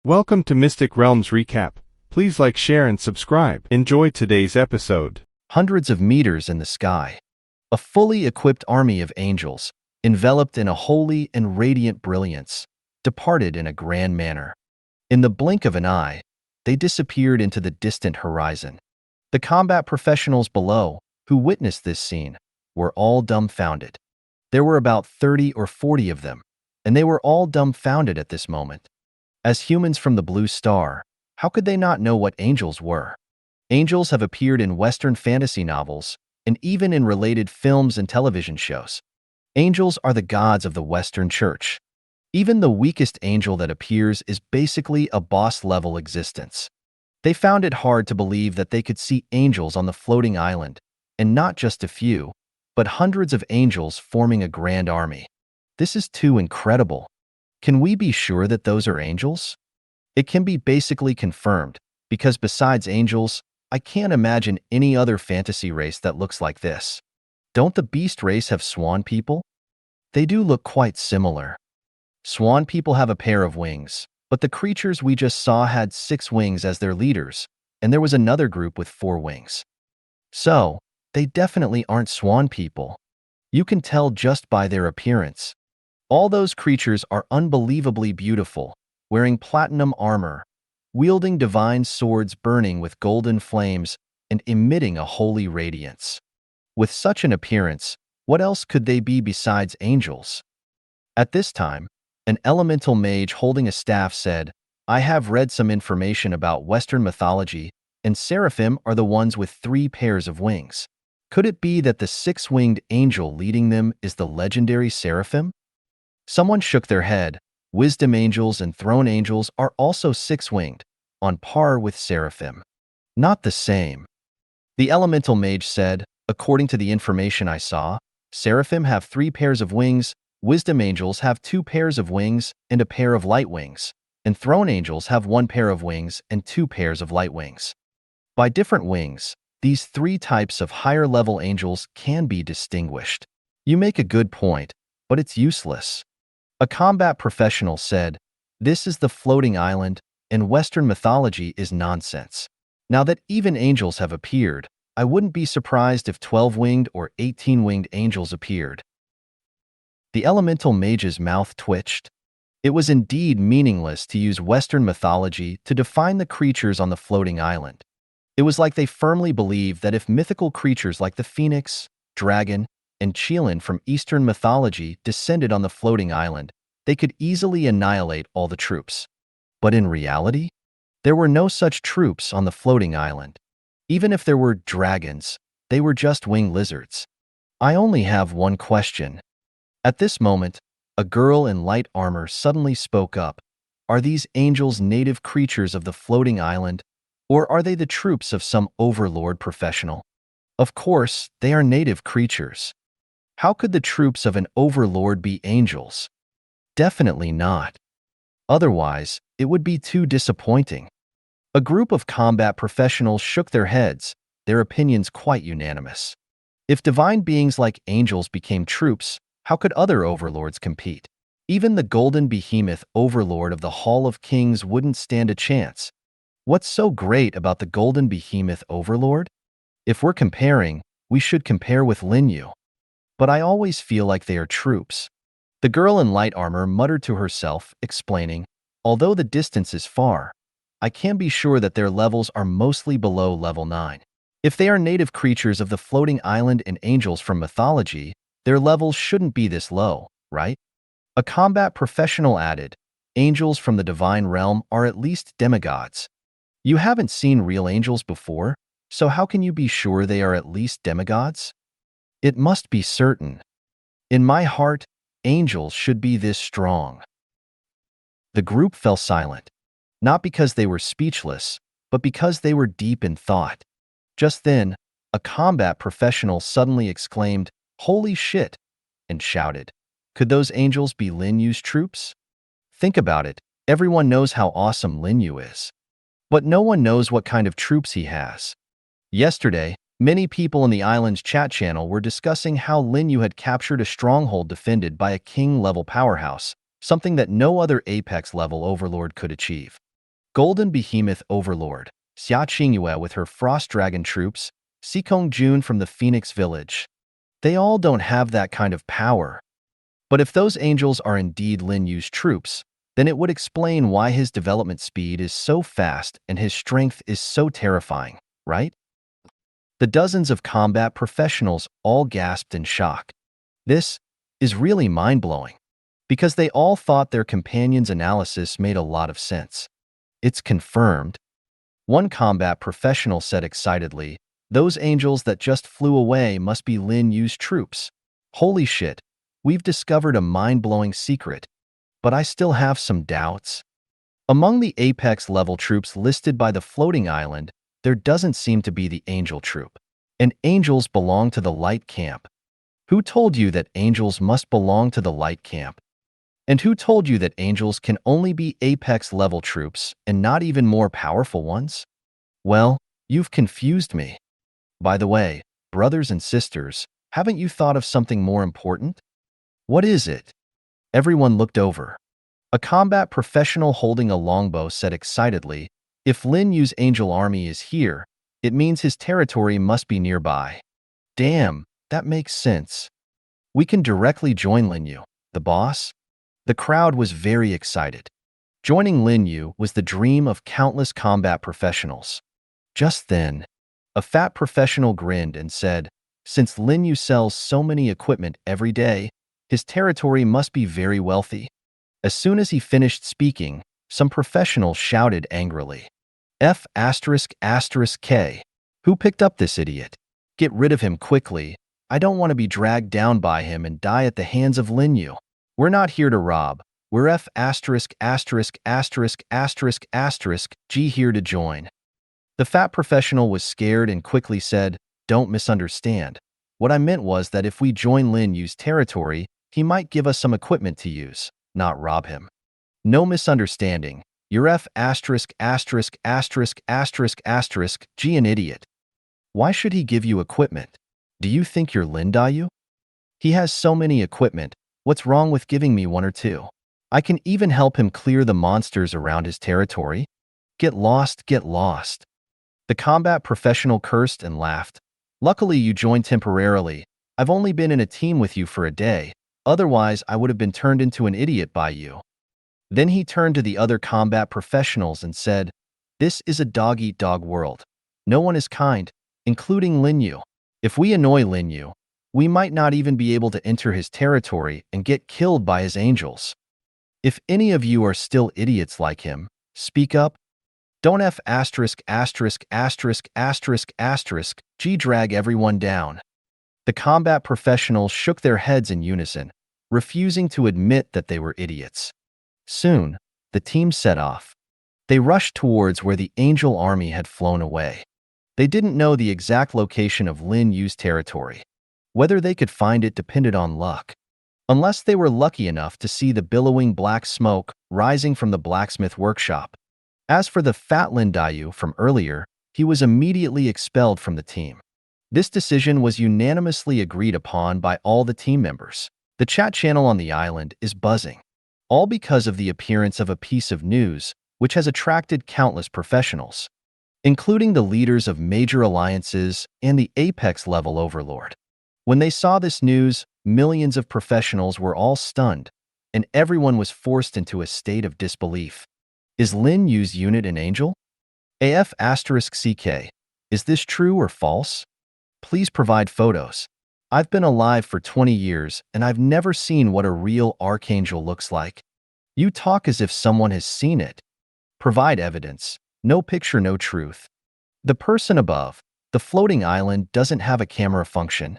Welcome to Mystic Realms Recap. Please like, share, and subscribe. Enjoy today's episode. Hundreds of meters in the sky. A fully equipped army of angels, enveloped in a holy and radiant brilliance, departed in a grand manner. In the blink of an eye, they disappeared into the distant horizon. The combat professionals below, who witnessed this scene, were all dumbfounded. There were about 30 or 40 of them, and they were all dumbfounded at this moment. As humans from the Blue Star, how could they not know what angels were? Angels have appeared in Western fantasy novels and even in related films and television shows. Angels are the gods of the Western Church. Even the weakest angel that appears is basically a boss-level existence. They found it hard to believe that they could see angels on the floating island, and not just a few, but hundreds of angels forming a grand army. This is too incredible. Can we be sure that those are angels? It can be basically confirmed, because besides angels, I can't imagine any other fantasy race that looks like this. Don't the beast race have swan people? They do look quite similar. Swan people have a pair of wings, but the creatures we just saw had 6 wings as their leaders, and there was another group with 4 wings. So, they definitely aren't swan people. You can tell just by their appearance. All those creatures are unbelievably beautiful, wearing platinum armor, wielding divine swords burning with golden flames and emitting a holy radiance. With such an appearance, what else could they be besides angels? At this time, an elemental mage holding a staff said, "I have read some information about Western mythology, and seraphim are the ones with 3 pairs of wings. Could it be that the 6-winged angel leading them is the legendary seraphim?" Someone shook their head. Wisdom angels and throne angels are also 6-winged, on par with seraphim. Not the same. The elemental mage said, "According to the information I saw, seraphim have 3 pairs of wings, wisdom angels have 2 pairs of wings and a pair of light wings, and throne angels have 1 pair of wings and 2 pairs of light wings. By different wings, these 3 types of higher-level angels can be distinguished." You make a good point, but it's useless. A combat professional said, "This is the floating island, and Western mythology is nonsense. Now that even angels have appeared, I wouldn't be surprised if 12-winged or 18-winged angels appeared." The elemental mage's mouth twitched. It was indeed meaningless to use Western mythology to define the creatures on the floating island. It was like they firmly believed that if mythical creatures like the phoenix, dragon, and Qilin from Eastern mythology descended on the floating island, they could easily annihilate all the troops. But in reality, there were no such troops on the floating island. Even if there were dragons, they were just winged lizards. I only have one question. At this moment, a girl in light armor suddenly spoke up. Are these angels native creatures of the floating island, or are they the troops of some overlord professional? Of course, they are native creatures. How could the troops of an overlord be angels? Definitely not. Otherwise, it would be too disappointing. A group of combat professionals shook their heads, their opinions quite unanimous. If divine beings like angels became troops, how could other overlords compete? Even the golden behemoth overlord of the Hall of Kings wouldn't stand a chance. What's so great about the golden behemoth overlord? If we're comparing, we should compare with Lin Yu. But I always feel like they are troops. The girl in light armor muttered to herself, explaining, "Although the distance is far, I can be sure that their levels are mostly below level 9. If they are native creatures of the floating island and angels from mythology, their levels shouldn't be this low, right?" A combat professional added, "Angels from the divine realm are at least demigods. You haven't seen real angels before, so how can you be sure they are at least demigods? It must be certain. In my heart, angels should be this strong." The group fell silent, not because they were speechless, but because they were deep in thought. Just then, a combat professional suddenly exclaimed, "Holy shit!" and shouted, "Could those angels be Lin Yu's troops?" Think about it, everyone knows how awesome Lin Yu is. But no one knows what kind of troops he has. Yesterday, many people in the island's chat channel were discussing how Lin Yu had captured a stronghold defended by a king-level powerhouse, something that no other Apex-level overlord could achieve. Golden Behemoth Overlord, Xia Qingyue with her Frost Dragon troops, Sikong Jun from the Phoenix Village. They all don't have that kind of power. But if those angels are indeed Lin Yu's troops, then it would explain why his development speed is so fast and his strength is so terrifying, right? The dozens of combat professionals all gasped in shock. This is really mind-blowing, because they all thought their companion's analysis made a lot of sense. It's confirmed. One combat professional said excitedly, "Those angels that just flew away must be Lin Yu's troops. Holy shit, we've discovered a mind-blowing secret. But I still have some doubts." Among the Apex-level troops listed by the floating island, there doesn't seem to be the angel troop. And angels belong to the light camp. Who told you that angels must belong to the light camp? And who told you that angels can only be Apex-level troops and not even more powerful ones? Well, you've confused me. By the way, brothers and sisters, haven't you thought of something more important? What is it? Everyone looked over. A combat professional holding a longbow said excitedly, "If Lin Yu's angel army is here, it means his territory must be nearby." Damn, that makes sense. We can directly join Lin Yu, the boss. The crowd was very excited. Joining Lin Yu was the dream of countless combat professionals. Just then, a fat professional grinned and said, "Since Lin Yu sells so many equipment every day, his territory must be very wealthy." As soon as he finished speaking, some professionals shouted angrily, F***K. Who picked up this idiot? Get rid of him quickly. I don't want to be dragged down by him and die at the hands of Lin Yu. We're not here to rob. We're G here to join. The fat professional was scared and quickly said, "Don't misunderstand. What I meant was that if we join Lin Yu's territory, he might give us some equipment to use, not rob him." No misunderstanding. You're G an idiot. Why should he give you equipment? Do you think you're Lin Yu? He has so many equipment. What's wrong with giving me one or two? I can even help him clear the monsters around his territory. Get lost, get lost. The combat professional cursed and laughed. Luckily, you joined temporarily. I've only been in a team with you for a day. Otherwise, I would have been turned into an idiot by you. Then he turned to the other combat professionals and said, "This is a dog-eat-dog world. No one is kind, including Lin Yu. If we annoy Lin Yu, we might not even be able to enter his territory and get killed by his angels. If any of you are still idiots like him, speak up. Don't G drag everyone down." The combat professionals shook their heads in unison, refusing to admit that they were idiots. Soon, the team set off. They rushed towards where the angel army had flown away. They didn't know the exact location of Lin Yu's territory. Whether they could find it depended on luck. Unless they were lucky enough to see the billowing black smoke rising from the blacksmith workshop. As for the fat Lin Yu from earlier, he was immediately expelled from the team. This decision was unanimously agreed upon by all the team members. The chat channel on the island is buzzing, all because of the appearance of a piece of news which has attracted countless professionals, including the leaders of major alliances and the Apex-level overlord. When they saw this news, millions of professionals were all stunned, and everyone was forced into a state of disbelief. Is Lin Yu's unit an angel? AF**CK. Is this true or false? Please provide photos. I've been alive for 20 years, and I've never seen what a real archangel looks like. You talk as if someone has seen it. Provide evidence. No picture, no truth. The person above, the floating island, doesn't have a camera function.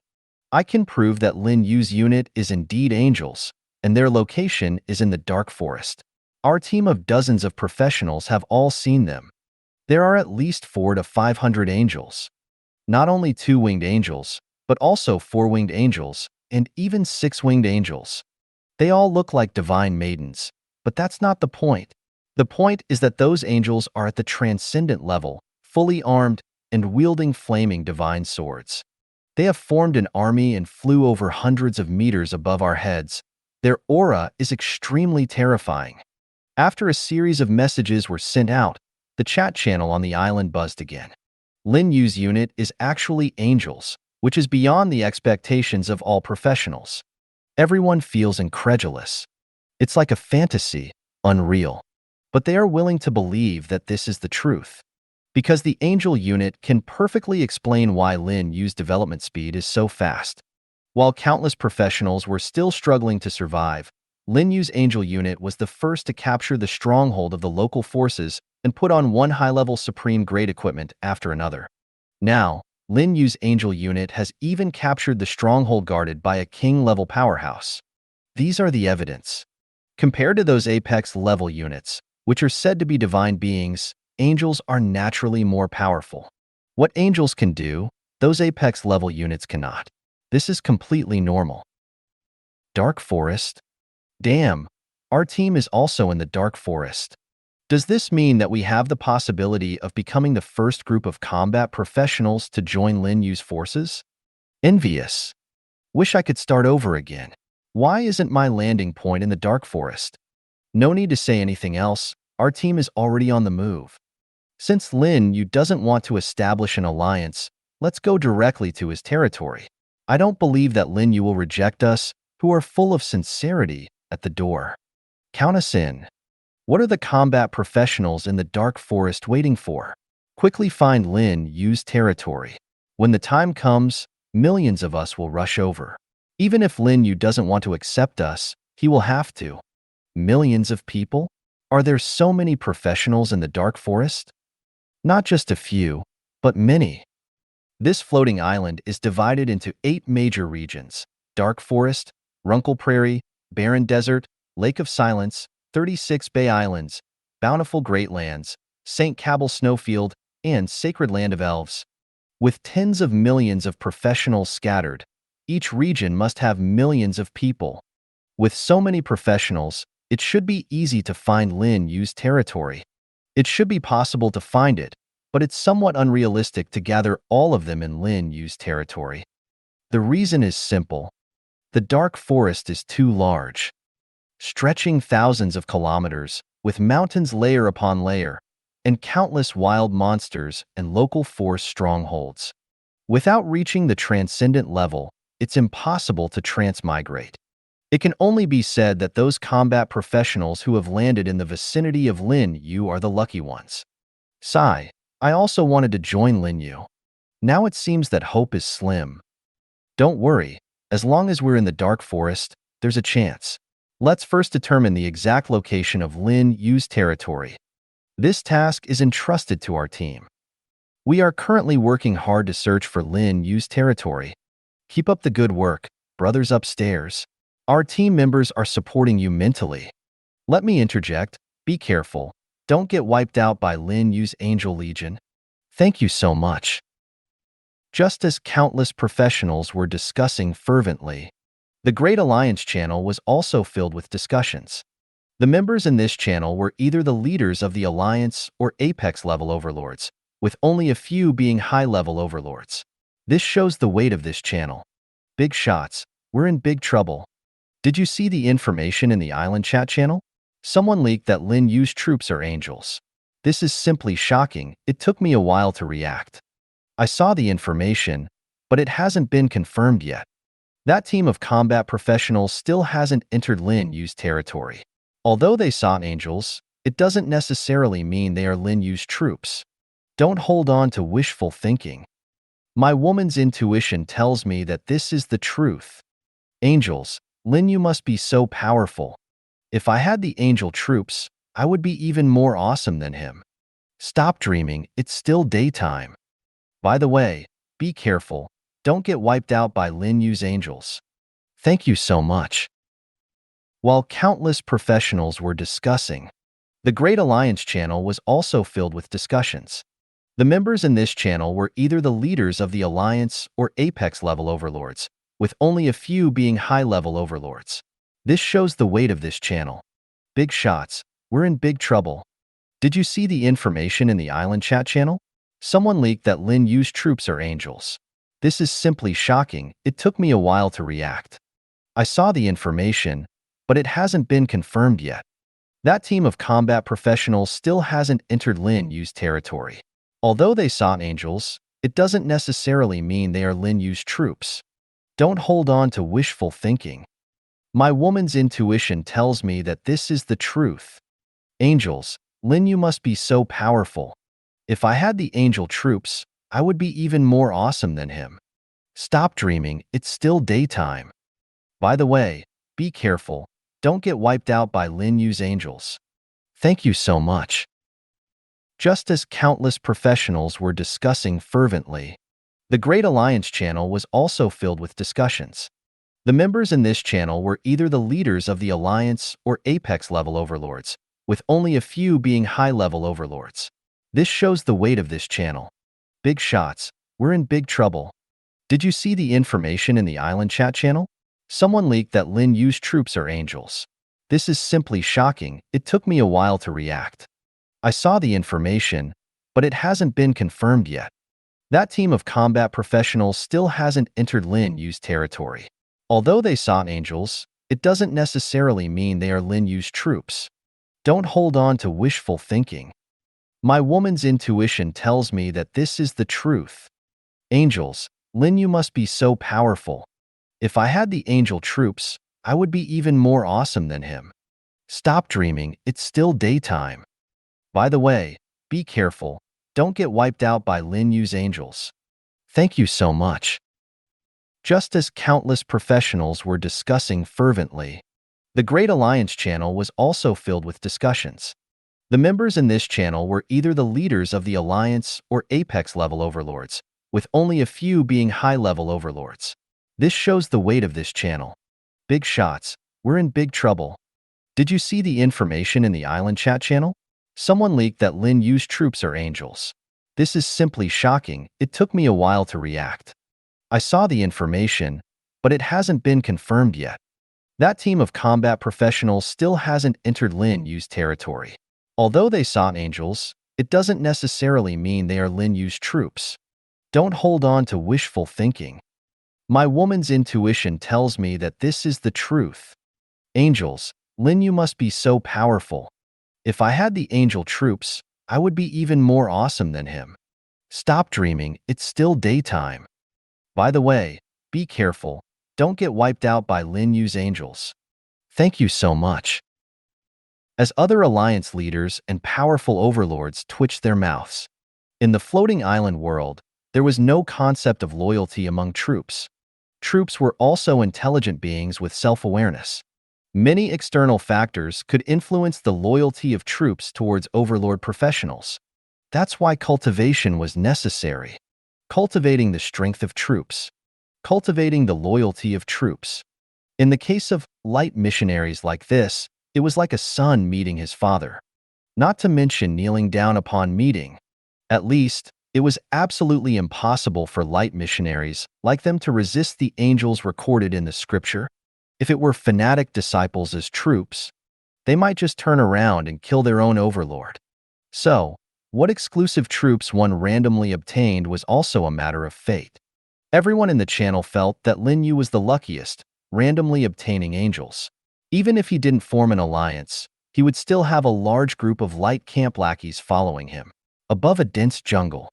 I can prove that Lin Yu's unit is indeed angels, and their location is in the dark forest. Our team of dozens of professionals have all seen them. There are at least 400 to 500 angels. Not only 2-winged angels, but also 4-winged angels, and even 6-winged angels. They all look like divine maidens, but that's not the point. The point is that those angels are at the transcendent level, fully armed, and wielding flaming divine swords. They have formed an army and flew over hundreds of meters above our heads. Their aura is extremely terrifying. After a series of messages were sent out, The chat channel on the island buzzed again. Lin Yu's unit is actually angels, which is beyond the expectations of all professionals. Everyone feels incredulous. It's like a fantasy, unreal. But they are willing to believe that this is the truth. Because the angel unit can perfectly explain why Lin Yu's development speed is so fast. While countless professionals were still struggling to survive, Lin Yu's angel unit was the first to capture the stronghold of the local forces and put on one high-level supreme-grade equipment after another. Now, Lin Yu's angel unit has even captured the stronghold guarded by a king-level powerhouse. These are the evidence. Compared to those apex-level units, which are said to be divine beings, angels are naturally more powerful. What angels can do, those apex-level units cannot. This is completely normal. Dark Forest? Damn, our team is also in the Dark Forest. Does this mean that we have the possibility of becoming the first group of combat professionals to join Lin Yu's forces? Envious. Wish I could start over again. Why isn't my landing point in the Dark Forest? No need to say anything else, our team is already on the move. Since Lin Yu doesn't want to establish an alliance, let's go directly to his territory. I don't believe that Lin Yu will reject us, who are full of sincerity, at the door. Count us in. What are the combat professionals in the Dark Forest waiting for? Quickly find Lin Yu's territory. When the time comes, millions of us will rush over. Even if Lin Yu doesn't want to accept us, he will have to. Millions of people? Are there so many professionals in the Dark Forest? Not just a few, but many. This floating island is divided into 8 major regions: Dark Forest, Runkle Prairie, Barren Desert, Lake of Silence, 36 Bay Islands, Bountiful Great Lands, St. Cabell Snowfield, and Sacred Land of Elves. With tens of millions of professionals scattered, each region must have millions of people. With so many professionals, it should be easy to find Lin Yu's territory. It should be possible to find it, but it's somewhat unrealistic to gather all of them in Lin Yu's territory. The reason is simple. The Dark Forest is too large, stretching thousands of kilometers, with mountains layer upon layer, and countless wild monsters and local force strongholds. Without reaching the transcendent level, it's impossible to transmigrate. It can only be said that those combat professionals who have landed in the vicinity of Lin Yu are the lucky ones. Sigh, I also wanted to join Lin Yu. Now it seems that hope is slim. Don't worry, as long as we're in the Dark Forest, there's a chance. Let's first determine the exact location of Lin Yu's territory. This task is entrusted to our team. We are currently working hard to search for Lin Yu's territory. Keep up the good work, brothers upstairs. Our team members are supporting you mentally. Let me interject, be careful. Don't get wiped out by Lin Yu's Angel Legion. Thank you so much. Just as countless professionals were discussing fervently, the Great Alliance channel was also filled with discussions. The members in this channel were either the leaders of the Alliance or Apex-level overlords, with only a few being high-level overlords. This shows the weight of this channel. Big shots. We're in big trouble. Did you see the information in the island chat channel? Someone leaked that Lin Yu's troops are angels. This is simply shocking. It took me a while to react. I saw the information, but it hasn't been confirmed yet. That team of combat professionals still hasn't entered Lin Yu's territory. Although they saw angels, it doesn't necessarily mean they are Lin Yu's troops. Don't hold on to wishful thinking. My woman's intuition tells me that this is the truth. Angels, Lin Yu must be so powerful. If I had the angel troops, I would be even more awesome than him. Stop dreaming, it's still daytime. By the way, be careful. Don't get wiped out by Lin Yu's angels. Thank you so much. While countless professionals were discussing, the Great Alliance channel was also filled with discussions. The members in this channel were either the leaders of the Alliance or Apex-level overlords, with only a few being high-level overlords. This shows the weight of this channel. Big shots. We're in big trouble. Did you see the information in the island chat channel? Someone leaked that Lin Yu's troops are angels. This is simply shocking. It took me a while to react. I saw the information, but it hasn't been confirmed yet. That team of combat professionals still hasn't entered Lin Yu's territory. Although they sought angels, it doesn't necessarily mean they are Lin Yu's troops. Don't hold on to wishful thinking. My woman's intuition tells me that this is the truth. Angels, Lin Yu must be so powerful. If I had the angel troops, I would be even more awesome than him. Stop dreaming, it's still daytime. By the way, be careful, don't get wiped out by Lin Yu's angels. Thank you so much. Just as countless professionals were discussing fervently, the Great Alliance channel was also filled with discussions. The members in this channel were either the leaders of the Alliance or apex-level overlords, with only a few being high-level overlords. This shows the weight of this channel. Big shots, we're in big trouble. Did you see the information in the island chat channel? Someone leaked that Lin Yu's troops are angels. This is simply shocking, it took me a while to react. I saw the information, but it hasn't been confirmed yet. That team of combat professionals still hasn't entered Lin Yu's territory. Although they sought angels, it doesn't necessarily mean they are Lin Yu's troops. Don't hold on to wishful thinking. My woman's intuition tells me that this is the truth. Angels, Lin Yu must be so powerful. If I had the angel troops, I would be even more awesome than him. Stop dreaming, it's still daytime. By the way, be careful, don't get wiped out by Lin Yu's angels. Thank you so much. Just as countless professionals were discussing fervently, the Great Alliance channel was also filled with discussions. The members in this channel were either the leaders of the Alliance or apex-level overlords, with only a few being high-level overlords. This shows the weight of this channel. Big shots, we're in big trouble. Did you see the information in the island chat channel? Someone leaked that Lin Yu's troops are angels. This is simply shocking, it took me a while to react. I saw the information, but it hasn't been confirmed yet. That team of combat professionals still hasn't entered Lin Yu's territory. Although they sought angels, it doesn't necessarily mean they are Lin Yu's troops. Don't hold on to wishful thinking. My woman's intuition tells me that this is the truth. Angels, Lin Yu must be so powerful. If I had the angel troops, I would be even more awesome than him. Stop dreaming, it's still daytime. By the way, be careful, don't get wiped out by Lin Yu's angels. Thank you so much. As other alliance leaders and powerful overlords twitched their mouths, in the floating island world, there was no concept of loyalty among troops. Troops were also intelligent beings with self-awareness. Many external factors could influence the loyalty of troops towards overlord professionals. That's why cultivation was necessary. Cultivating the strength of troops. Cultivating the loyalty of troops. In the case of light missionaries like this, it was like a son meeting his father. Not to mention kneeling down upon meeting. At least, it was absolutely impossible for light missionaries like them to resist the angels recorded in the scripture. If it were fanatic disciples as troops, they might just turn around and kill their own overlord. So, what exclusive troops one randomly obtained was also a matter of fate. Everyone in the channel felt that Lin Yu was the luckiest, randomly obtaining angels. Even if he didn't form an alliance, he would still have a large group of light camp lackeys following him. Above a dense jungle,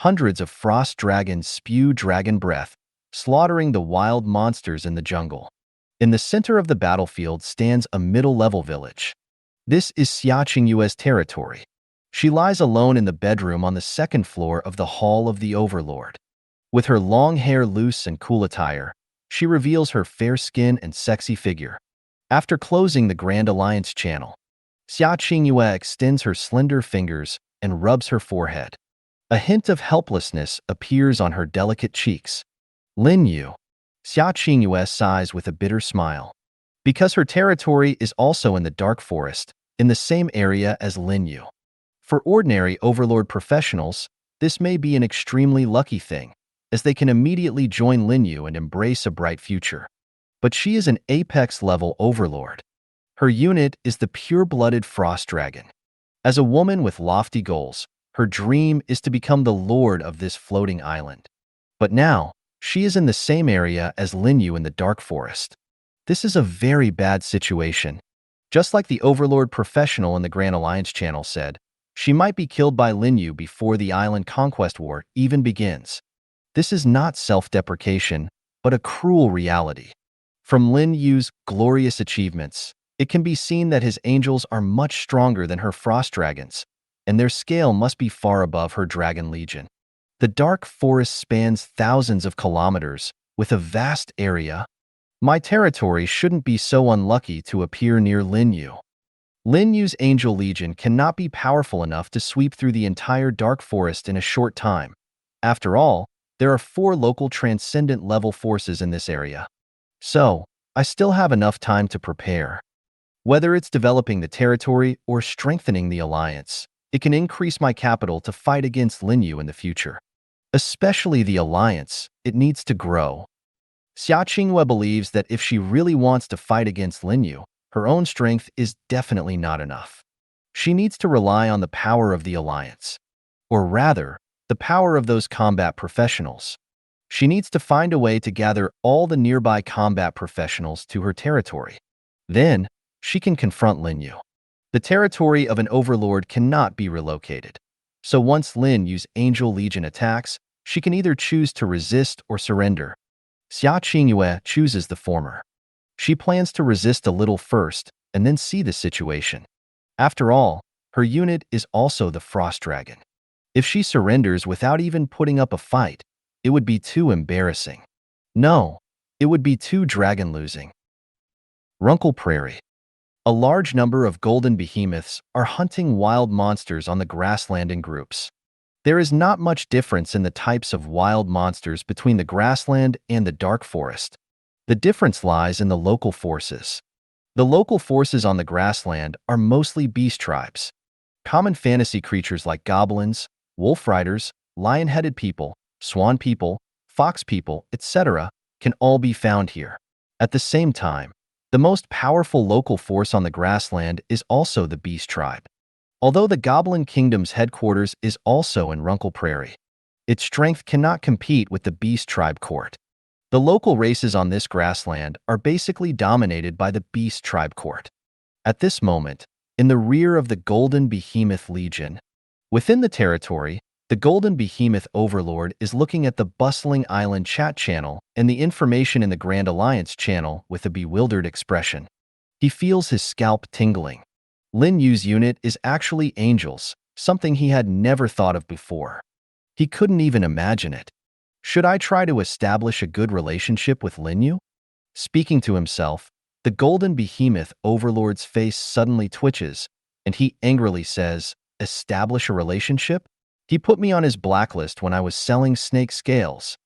hundreds of frost dragons spew dragon breath, slaughtering the wild monsters in the jungle. In the center of the battlefield stands a middle-level village. This is Xia Qingyue's territory. She lies alone in the bedroom on the second floor of the Hall of the Overlord. With her long hair loose and cool attire, she reveals her fair skin and sexy figure. After closing the Grand Alliance channel, Xia Qingyue extends her slender fingers and rubs her forehead. A hint of helplessness appears on her delicate cheeks. Lin Yu. Xia Qingyue sighs with a bitter smile. Because her territory is also in the Dark Forest, in the same area as Lin Yu. For ordinary overlord professionals, this may be an extremely lucky thing, as they can immediately join Lin Yu and embrace a bright future. But she is an apex-level overlord. Her unit is the pure-blooded frost dragon. As a woman with lofty goals, her dream is to become the lord of this floating island. But now, she is in the same area as Lin Yu in the Dark Forest. This is a very bad situation. Just like the Overlord professional in the Grand Alliance channel said, she might be killed by Lin Yu before the island conquest war even begins. This is not self-deprecation, but a cruel reality. From Lin Yu's glorious achievements, it can be seen that his angels are much stronger than her frost dragons, and their scale must be far above her dragon legion. The dark forest spans thousands of kilometers, with a vast area. My territory shouldn't be so unlucky to appear near Lin Yu. Lin Yu's angel legion cannot be powerful enough to sweep through the entire dark forest in a short time. After all, there are 4 local transcendent level forces in this area. So, I still have enough time to prepare. Whether it's developing the territory or strengthening the alliance, it can increase my capital to fight against Lin Yu in the future. Especially the alliance, it needs to grow. Xia Qinghua believes that if she really wants to fight against Lin Yu, her own strength is definitely not enough. She needs to rely on the power of the alliance. Or rather, the power of those combat professionals. She needs to find a way to gather all the nearby combat professionals to her territory. Then, she can confront Lin Yu. The territory of an overlord cannot be relocated. So once Lin Yu's Angel Legion attacks, she can either choose to resist or surrender. Xia Qinghua chooses the former. She plans to resist a little first and then see the situation. After all, her unit is also the Frost Dragon. If she surrenders without even putting up a fight, it would be too embarrassing. No, it would be too dragon-losing. Runkle Prairie. A large number of golden behemoths are hunting wild monsters on the grassland in groups. There is not much difference in the types of wild monsters between the grassland and the dark forest. The difference lies in the local forces. The local forces on the grassland are mostly beast tribes. Common fantasy creatures like goblins, wolf riders, lion-headed people, swan people, fox people, etc. can all be found here. At the same time, the most powerful local force on the grassland is also the beast tribe. Although the Goblin Kingdom's headquarters is also in Runkle Prairie, its strength cannot compete with the Beast Tribe Court. The local races on this grassland are basically dominated by the Beast Tribe Court. At this moment, in the rear of the Golden Behemoth Legion, within the territory, the Golden Behemoth Overlord is looking at the bustling island chat channel and the information in the Grand Alliance channel with a bewildered expression. He feels his scalp tingling. Lin Yu's unit is actually angels, something he had never thought of before. He couldn't even imagine it. Should I try to establish a good relationship with Lin Yu? Speaking to himself, the Golden Behemoth Overlord's face suddenly twitches, and he angrily says, "Establish a relationship? He put me on his blacklist when I was selling snake scales.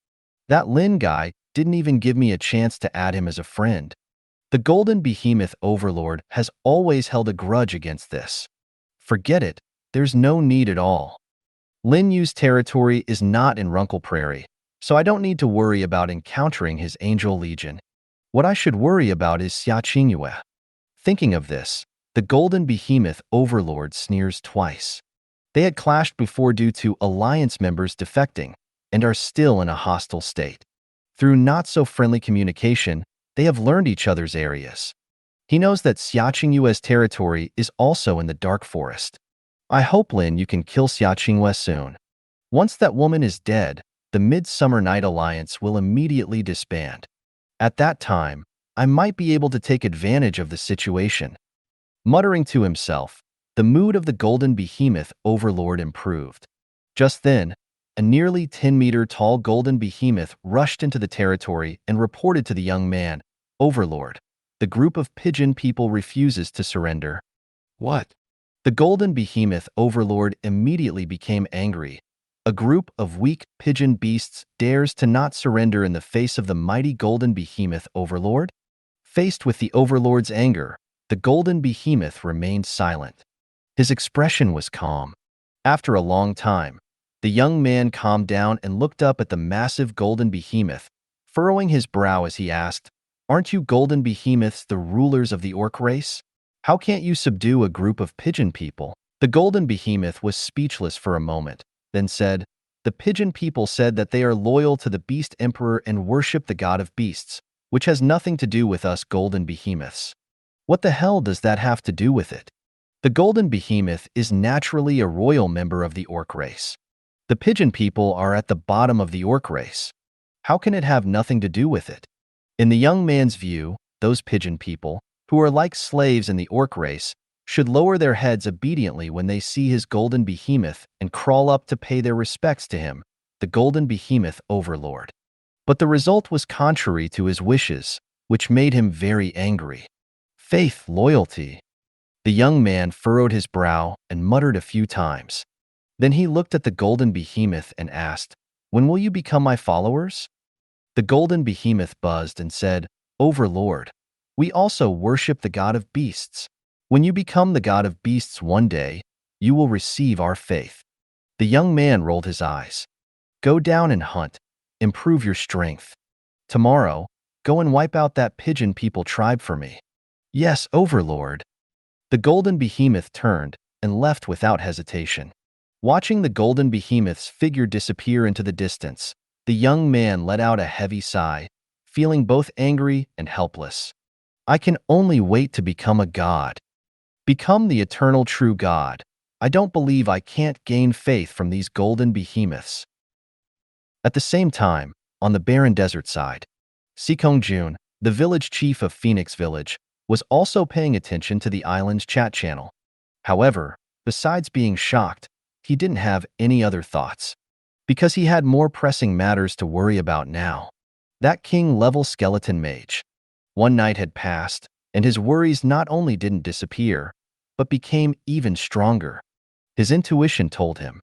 That Lin guy didn't even give me a chance to add him as a friend." The Golden Behemoth Overlord has always held a grudge against this. Forget it, there's no need at all. Lin Yu's territory is not in Runkle Prairie, so I don't need to worry about encountering his Angel Legion. What I should worry about is Xia Qinghua. Thinking of this, the Golden Behemoth Overlord sneers twice. They had clashed before due to alliance members defecting and are still in a hostile state. Through not-so-friendly communication, they have learned each other's areas. He knows that Xia Qinghua's territory is also in the Dark Forest. I hope, Lin, you can kill Xia Qinghua soon. Once that woman is dead, the Midsummer Night Alliance will immediately disband. At that time, I might be able to take advantage of the situation. Muttering to himself, the mood of the Golden Behemoth Overlord improved. Just then, a nearly 10-meter-tall golden behemoth rushed into the territory and reported to the young man, "Overlord, the group of pigeon people refuses to surrender." What? The Golden Behemoth Overlord immediately became angry. A group of weak pigeon beasts dares to not surrender in the face of the mighty Golden Behemoth Overlord? Faced with the Overlord's anger, the Golden Behemoth remained silent. His expression was calm. After a long time, the young man calmed down and looked up at the massive Golden Behemoth, furrowing his brow as he asked, "Aren't you Golden Behemoths the rulers of the orc race? How can't you subdue a group of pigeon people?" The Golden Behemoth was speechless for a moment, then said, "The pigeon people said that they are loyal to the Beast Emperor and worship the god of beasts, which has nothing to do with us Golden Behemoths." What the hell does that have to do with it? The golden behemoth is naturally a royal member of the orc race. The pigeon people are at the bottom of the orc race. How can it have nothing to do with it? In the young man's view, those pigeon people, who are like slaves in the orc race, should lower their heads obediently when they see his golden behemoth and crawl up to pay their respects to him, the golden behemoth overlord. But the result was contrary to his wishes, which made him very angry. Faith, loyalty. The young man furrowed his brow and muttered a few times. Then he looked at the golden behemoth and asked, "When will you become my followers?" The golden behemoth buzzed and said, "Overlord, we also worship the god of beasts. When you become the god of beasts one day, you will receive our faith." The young man rolled his eyes. "Go down and hunt. Improve your strength. Tomorrow, go and wipe out that pigeon people tribe for me." "Yes, Overlord." The golden behemoth turned and left without hesitation. Watching the golden behemoth's figure disappear into the distance, the young man let out a heavy sigh, feeling both angry and helpless. "I can only wait to become a god. Become the eternal true god. I don't believe I can't gain faith from these golden behemoths." At the same time, on the barren desert side, Jun, the village chief of Phoenix Village, was also paying attention to the island's chat channel. However, besides being shocked, he didn't have any other thoughts, because he had more pressing matters to worry about now. That king-level skeleton mage. One night had passed, and his worries not only didn't disappear, but became even stronger. His intuition told him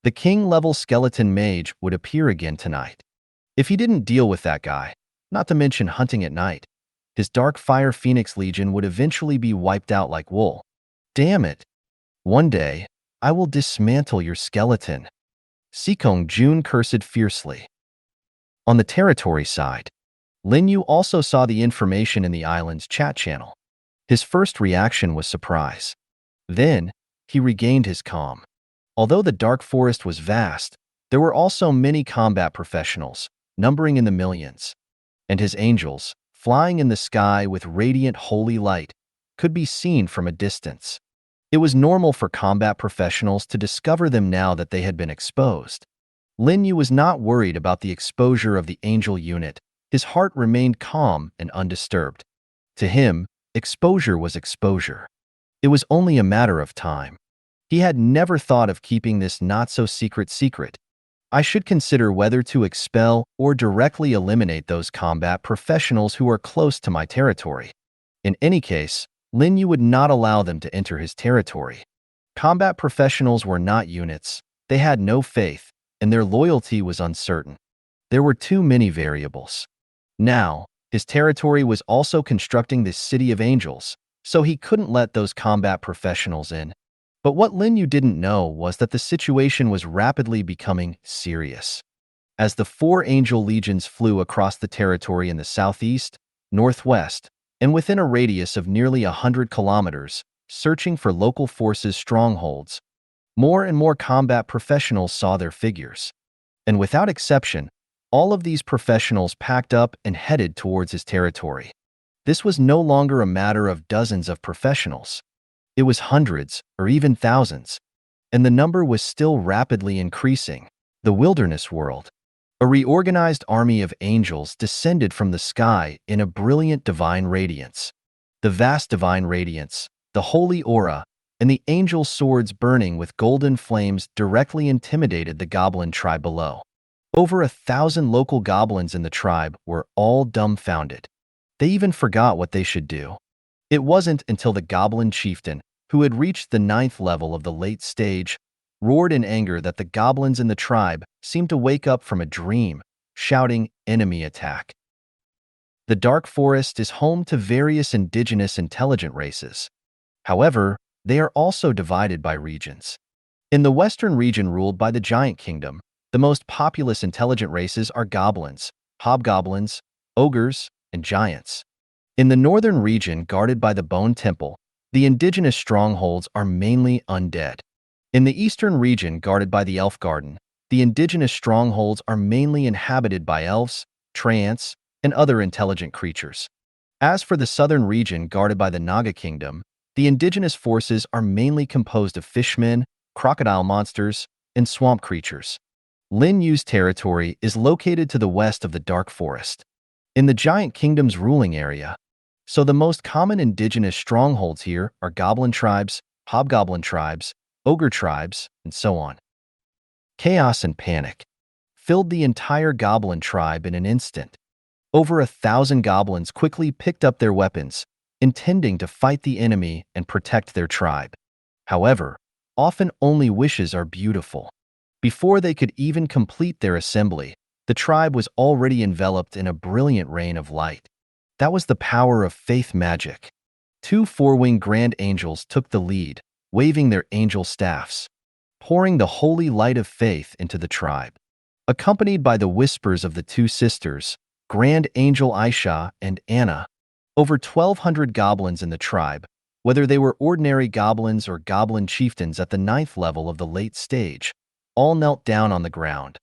the king-level skeleton mage would appear again tonight. If he didn't deal with that guy, not to mention hunting at night, his Dark Fire Phoenix Legion would eventually be wiped out like wool. Damn it. One day, I will dismantle your skeleton. Jun cursed fiercely. On the territory side, Lin Yu also saw the information in the island's chat channel. His first reaction was surprise. Then, he regained his calm. Although the dark forest was vast, there were also many combat professionals, numbering in the millions. And his angels, flying in the sky with radiant holy light, could be seen from a distance. It was normal for combat professionals to discover them now that they had been exposed. Lin Yu was not worried about the exposure of the angel unit. His heart remained calm and undisturbed. To him, exposure was exposure. It was only a matter of time. He had never thought of keeping this not-so-secret secret. I should consider whether to expel or directly eliminate those combat professionals who are close to my territory. In any case, Lin Yu would not allow them to enter his territory. Combat professionals were not units, they had no faith, and their loyalty was uncertain. There were too many variables. Now, his territory was also constructing this city of angels, so he couldn't let those combat professionals in. But what Lin Yu didn't know was that the situation was rapidly becoming serious. As the 4 angel legions flew across the territory in the southeast, northwest, and within a radius of nearly 100 kilometers, searching for local forces' strongholds, more and more combat professionals saw their figures. And without exception, all of these professionals packed up and headed towards his territory. This was no longer a matter of dozens of professionals. It was hundreds, or even thousands. And the number was still rapidly increasing. The wilderness world. A reorganized army of angels descended from the sky in a brilliant divine radiance. The vast divine radiance, the holy aura, and the angel swords burning with golden flames directly intimidated the goblin tribe below. Over 1,000 local goblins in the tribe were all dumbfounded. They even forgot what they should do. It wasn't until the goblin chieftain, who had reached the 9th level of the late stage, roared in anger that the goblins in the tribe seemed to wake up from a dream, shouting, "Enemy attack." The Dark Forest is home to various indigenous intelligent races. However, they are also divided by regions. In the western region ruled by the Giant Kingdom, the most populous intelligent races are goblins, hobgoblins, ogres, and giants. In the northern region guarded by the Bone Temple, the indigenous strongholds are mainly undead. In the eastern region guarded by the Elf Garden, the indigenous strongholds are mainly inhabited by elves, treants, and other intelligent creatures. As for the southern region guarded by the Naga kingdom, the indigenous forces are mainly composed of fishmen, crocodile monsters, and swamp creatures. Lin Yu's territory is located to the west of the Dark Forest, in the Giant Kingdom's ruling area. So the most common indigenous strongholds here are goblin tribes, hobgoblin tribes, ogre tribes, and so on. Chaos and panic filled the entire goblin tribe in an instant. Over 1,000 goblins quickly picked up their weapons, intending to fight the enemy and protect their tribe. However, often only wishes are beautiful. Before they could even complete their assembly, the tribe was already enveloped in a brilliant rain of light. That was the power of faith magic. 2 four-winged grand angels took the lead, waving their angel staffs, pouring the holy light of faith into the tribe. Accompanied by the whispers of the 2 sisters, Grand Angel Aisha and Anna, over 1,200 goblins in the tribe, whether they were ordinary goblins or goblin chieftains at the 9th level of the late stage, all knelt down on the ground.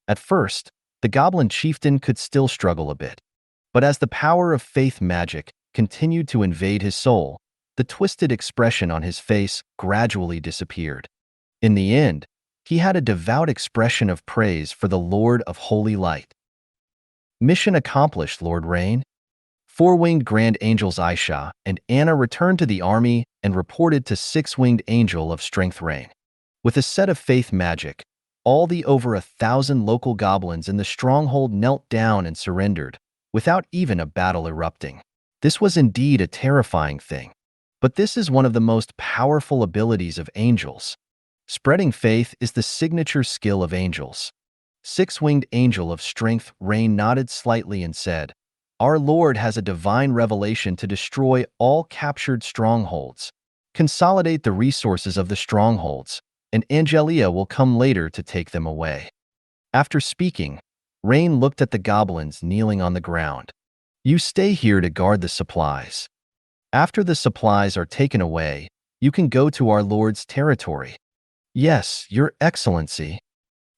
At first, the goblin chieftain could still struggle a bit. But as the power of faith magic continued to invade his soul, the twisted expression on his face gradually disappeared. In the end, he had a devout expression of praise for the Lord of Holy Light. Mission accomplished, Lord Rain. 4-winged Grand Angels Aisha and Anna returned to the army and reported to 6-winged Angel of Strength Rain. With a set of faith magic, all the over 1,000 local goblins in the stronghold knelt down and surrendered, without even a battle erupting. This was indeed a terrifying thing. But this is one of the most powerful abilities of angels. Spreading faith is the signature skill of angels. 6-winged Angel of Strength Rain nodded slightly and said, "Our Lord has a divine revelation to destroy all captured strongholds. Consolidate the resources of the strongholds, and Angelia will come later to take them away." After speaking, Rain looked at the goblins kneeling on the ground. "You stay here to guard the supplies. After the supplies are taken away, you can go to our Lord's territory." "Yes, Your Excellency."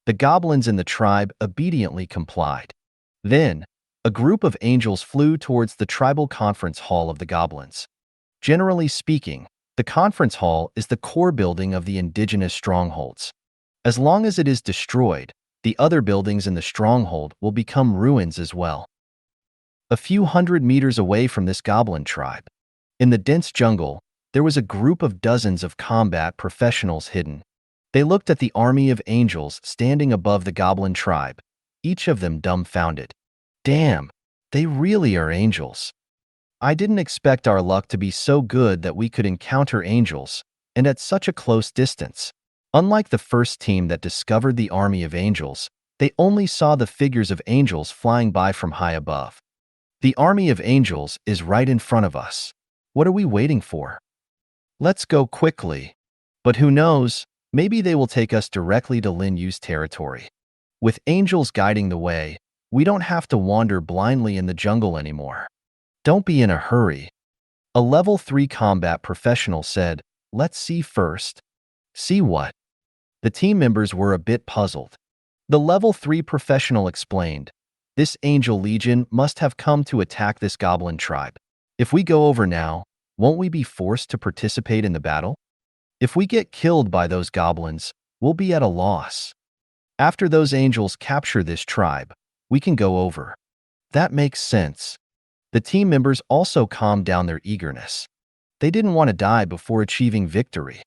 The goblins in the tribe obediently complied. Then, a group of angels flew towards the tribal conference hall of the goblins. Generally speaking, the conference hall is the core building of the indigenous strongholds. As long as it is destroyed, the other buildings in the stronghold will become ruins as well. A few hundred meters away from this goblin tribe, in the dense jungle, there was a group of dozens of combat professionals hidden. They looked at the army of angels standing above the goblin tribe, each of them dumbfounded. Damn, they really are angels. I didn't expect our luck to be so good that we could encounter angels, and at such a close distance. Unlike the first team that discovered the army of angels, they only saw the figures of angels flying by from high above. The army of angels is right in front of us. What are we waiting for? Let's go quickly. But who knows, maybe they will take us directly to Lin Yu's territory. With angels guiding the way, we don't have to wander blindly in the jungle anymore. Don't be in a hurry. A level 3 combat professional said, "Let's see first." "See what?" The team members were a bit puzzled. The level 3 professional explained, "This angel legion must have come to attack this goblin tribe. If we go over now, won't we be forced to participate in the battle? If we get killed by those goblins, we'll be at a loss. After those angels capture this tribe, we can go over." That makes sense. The team members also calmed down their eagerness. They didn't want to die before achieving victory.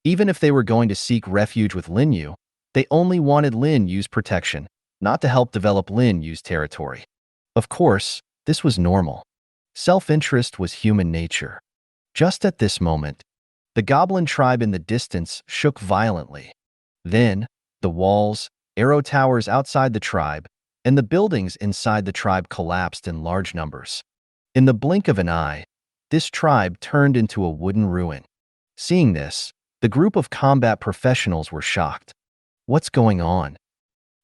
Even if they were going to seek refuge with Lin Yu, they only wanted Lin Yu's protection, not to help develop Lin Yu's territory. Of course, this was normal. Self-interest was human nature. Just at this moment, the goblin tribe in the distance shook violently. Then, the walls, arrow towers outside the tribe, and the buildings inside the tribe collapsed in large numbers. In the blink of an eye, this tribe turned into a wooden ruin. Seeing this, the group of combat professionals were shocked. What's going on?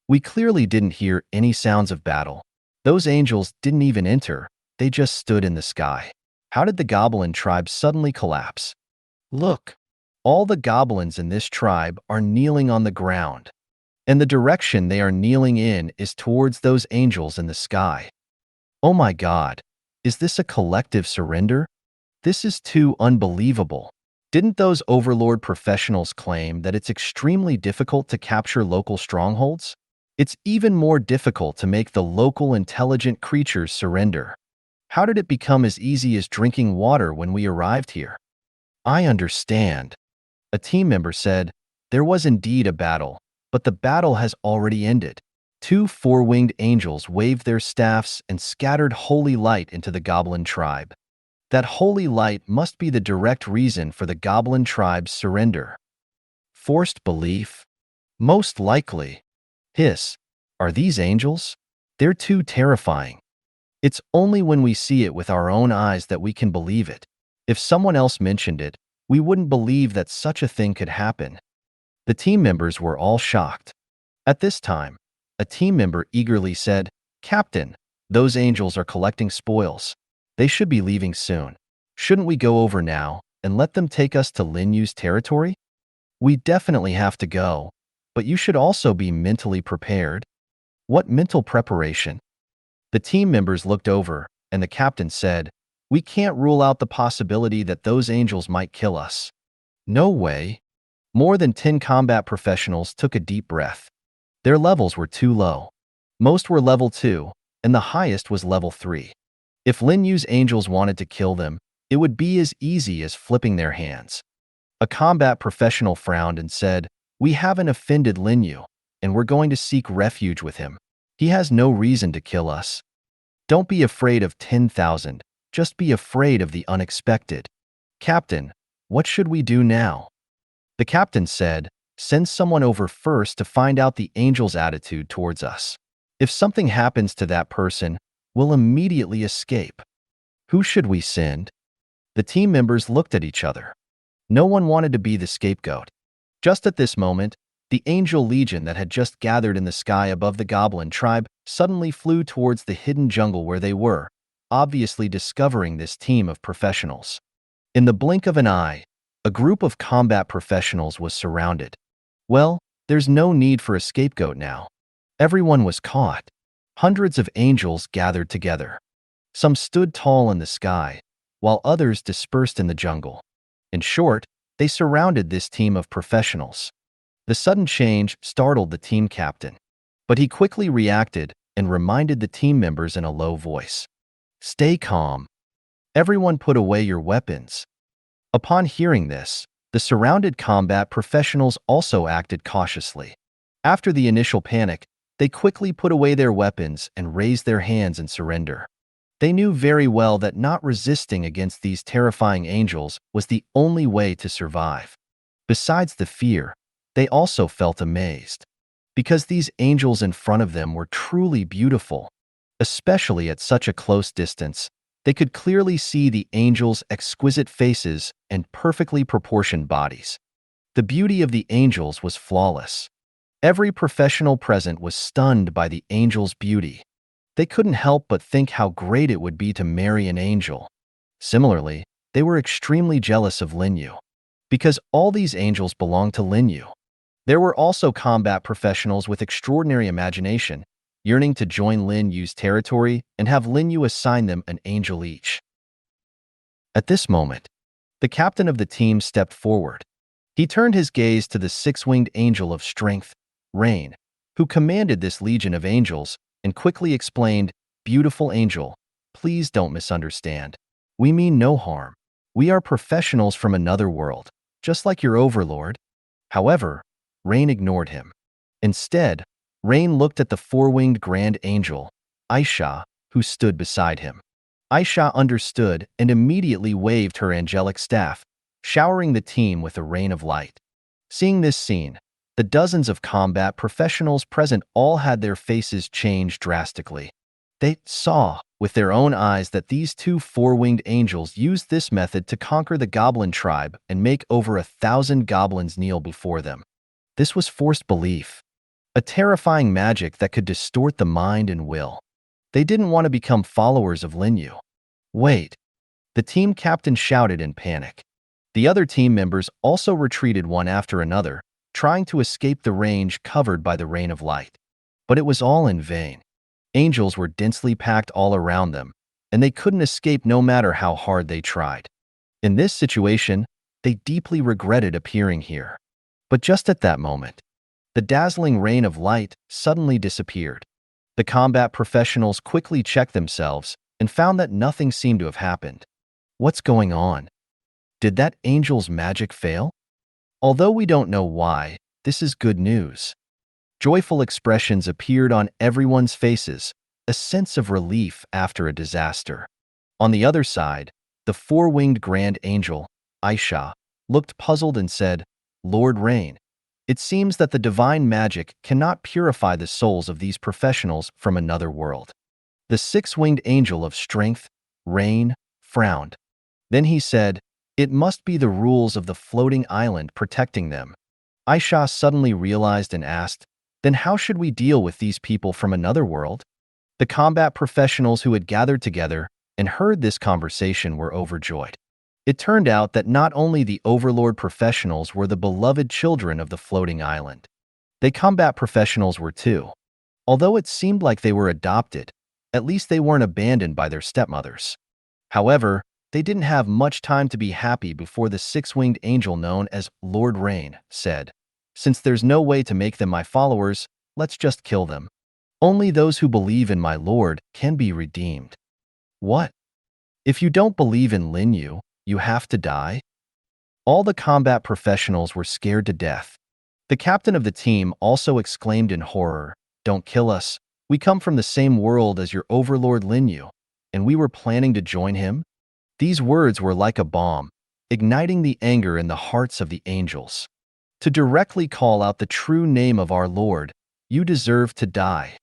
We clearly didn't hear any sounds of battle. Those angels didn't even enter, they just stood in the sky. How did the goblin tribe suddenly collapse? Look, all the goblins in this tribe are kneeling on the ground. And the direction they are kneeling in is towards those angels in the sky. Oh my God, Is this a collective surrender? This is too unbelievable. Didn't those overlord professionals claim that it's extremely difficult to capture local strongholds? It's even more difficult to make the local intelligent creatures surrender. How did it become as easy as drinking water when we arrived here? I understand. A team member said, there was indeed a battle, but the battle has already ended. Two four-winged angels waved their staffs and scattered holy light into the goblin tribe. That holy light must be the direct reason for the goblin tribe's surrender. Forced belief? Most likely. Hiss. Are these angels? They're too terrifying. It's only when we see it with our own eyes that we can believe it. If someone else mentioned it, we wouldn't believe that such a thing could happen. The team members were all shocked. At this time, a team member eagerly said, Captain, those angels are collecting spoils. They should be leaving soon. Shouldn't we go over now and let them take us to Lin Yu's territory? We definitely have to go, but you should also be mentally prepared. What mental preparation? The team members looked over, and the captain said, we can't rule out the possibility that those angels might kill us. No way. More than 10 combat professionals took a deep breath. Their levels were too low. Most were level 2, and the highest was level 3. If Lin Yu's angels wanted to kill them, it would be as easy as flipping their hands. A combat professional frowned and said, we haven't offended Lin Yu, and we're going to seek refuge with him. He has no reason to kill us. Don't be afraid of 10,000, just be afraid of the unexpected. Captain, what should we do now? The captain said, send someone over first to find out the angel's attitude towards us. If something happens to that person, we'll immediately escape. Who should we send? The team members looked at each other. No one wanted to be the scapegoat. Just at this moment, the angel legion that had just gathered in the sky above the goblin tribe suddenly flew towards the hidden jungle where they were, obviously discovering this team of professionals. In the blink of an eye, a group of combat professionals was surrounded. Well, there's no need for a scapegoat now. Everyone was caught. Hundreds of angels gathered together. Some stood tall in the sky, while others dispersed in the jungle. In short, they surrounded this team of professionals. The sudden change startled the team captain, but he quickly reacted and reminded the team members in a low voice. Stay calm. Everyone put away your weapons. Upon hearing this, the surrounded combat professionals also acted cautiously. After the initial panic, they quickly put away their weapons and raised their hands in surrender. They knew very well that not resisting against these terrifying angels was the only way to survive. Besides the fear, they also felt amazed, because these angels in front of them were truly beautiful. Especially at such a close distance, they could clearly see the angels' exquisite faces and perfectly proportioned bodies. The beauty of the angels was flawless. Every professional present was stunned by the angels' beauty. They couldn't help but think how great it would be to marry an angel. Similarly, they were extremely jealous of Lin Yu, because all these angels belonged to Lin Yu. There were also combat professionals with extraordinary imagination, yearning to join Lin Yu's territory and have Lin Yu assign them an angel each. At this moment, the captain of the team stepped forward. He turned his gaze to the six-winged angel of strength, Rain, who commanded this legion of angels, and quickly explained, Beautiful angel, please don't misunderstand. We mean no harm. We are professionals from another world, just like your overlord. However, Rain ignored him. Instead, Rain looked at the four-winged grand angel, Aisha, who stood beside him. Aisha understood and immediately waved her angelic staff, showering the team with a rain of light. Seeing this scene, the dozens of combat professionals present all had their faces change drastically. They saw with their own eyes that these two four-winged angels used this method to conquer the goblin tribe and make over 1,000 goblins kneel before them. This was forced belief, a terrifying magic that could distort the mind and will. They didn't want to become followers of Lin Yu. Wait! The team captain shouted in panic. The other team members also retreated one after another, trying to escape the range covered by the rain of light. But it was all in vain. Angels were densely packed all around them, and they couldn't escape no matter how hard they tried. In this situation, they deeply regretted appearing here. But just at that moment, the dazzling rain of light suddenly disappeared. The combat professionals quickly checked themselves and found that nothing seemed to have happened. What's going on? Did that angel's magic fail? Although we don't know why, this is good news. Joyful expressions appeared on everyone's faces, a sense of relief after a disaster. On the other side, the four-winged grand angel, Aisha, looked puzzled and said, "Lord Rain, it seems that the divine magic cannot purify the souls of these professionals from another world." The six-winged angel of strength, Rain, frowned. Then he said, "It must be the rules of the floating island protecting them." Aisha suddenly realized and asked, "Then how should we deal with these people from another world?" The combat professionals who had gathered together and heard this conversation were overjoyed. It turned out that not only the overlord professionals were the beloved children of the floating island. The combat professionals were too. Although it seemed like they were adopted, at least they weren't abandoned by their stepmothers. However, they didn't have much time to be happy before the six-winged angel known as Lord Rain said, "Since there's no way to make them my followers, let's just kill them. Only those who believe in my Lord can be redeemed." What? If you don't believe in Lin Yu, you have to die? All the combat professionals were scared to death. The captain of the team also exclaimed in horror, "Don't kill us. We come from the same world as your overlord Lin Yu, and we were planning to join him." These words were like a bomb, igniting the anger in the hearts of the angels. To directly call out the true name of our Lord, "You deserve to die."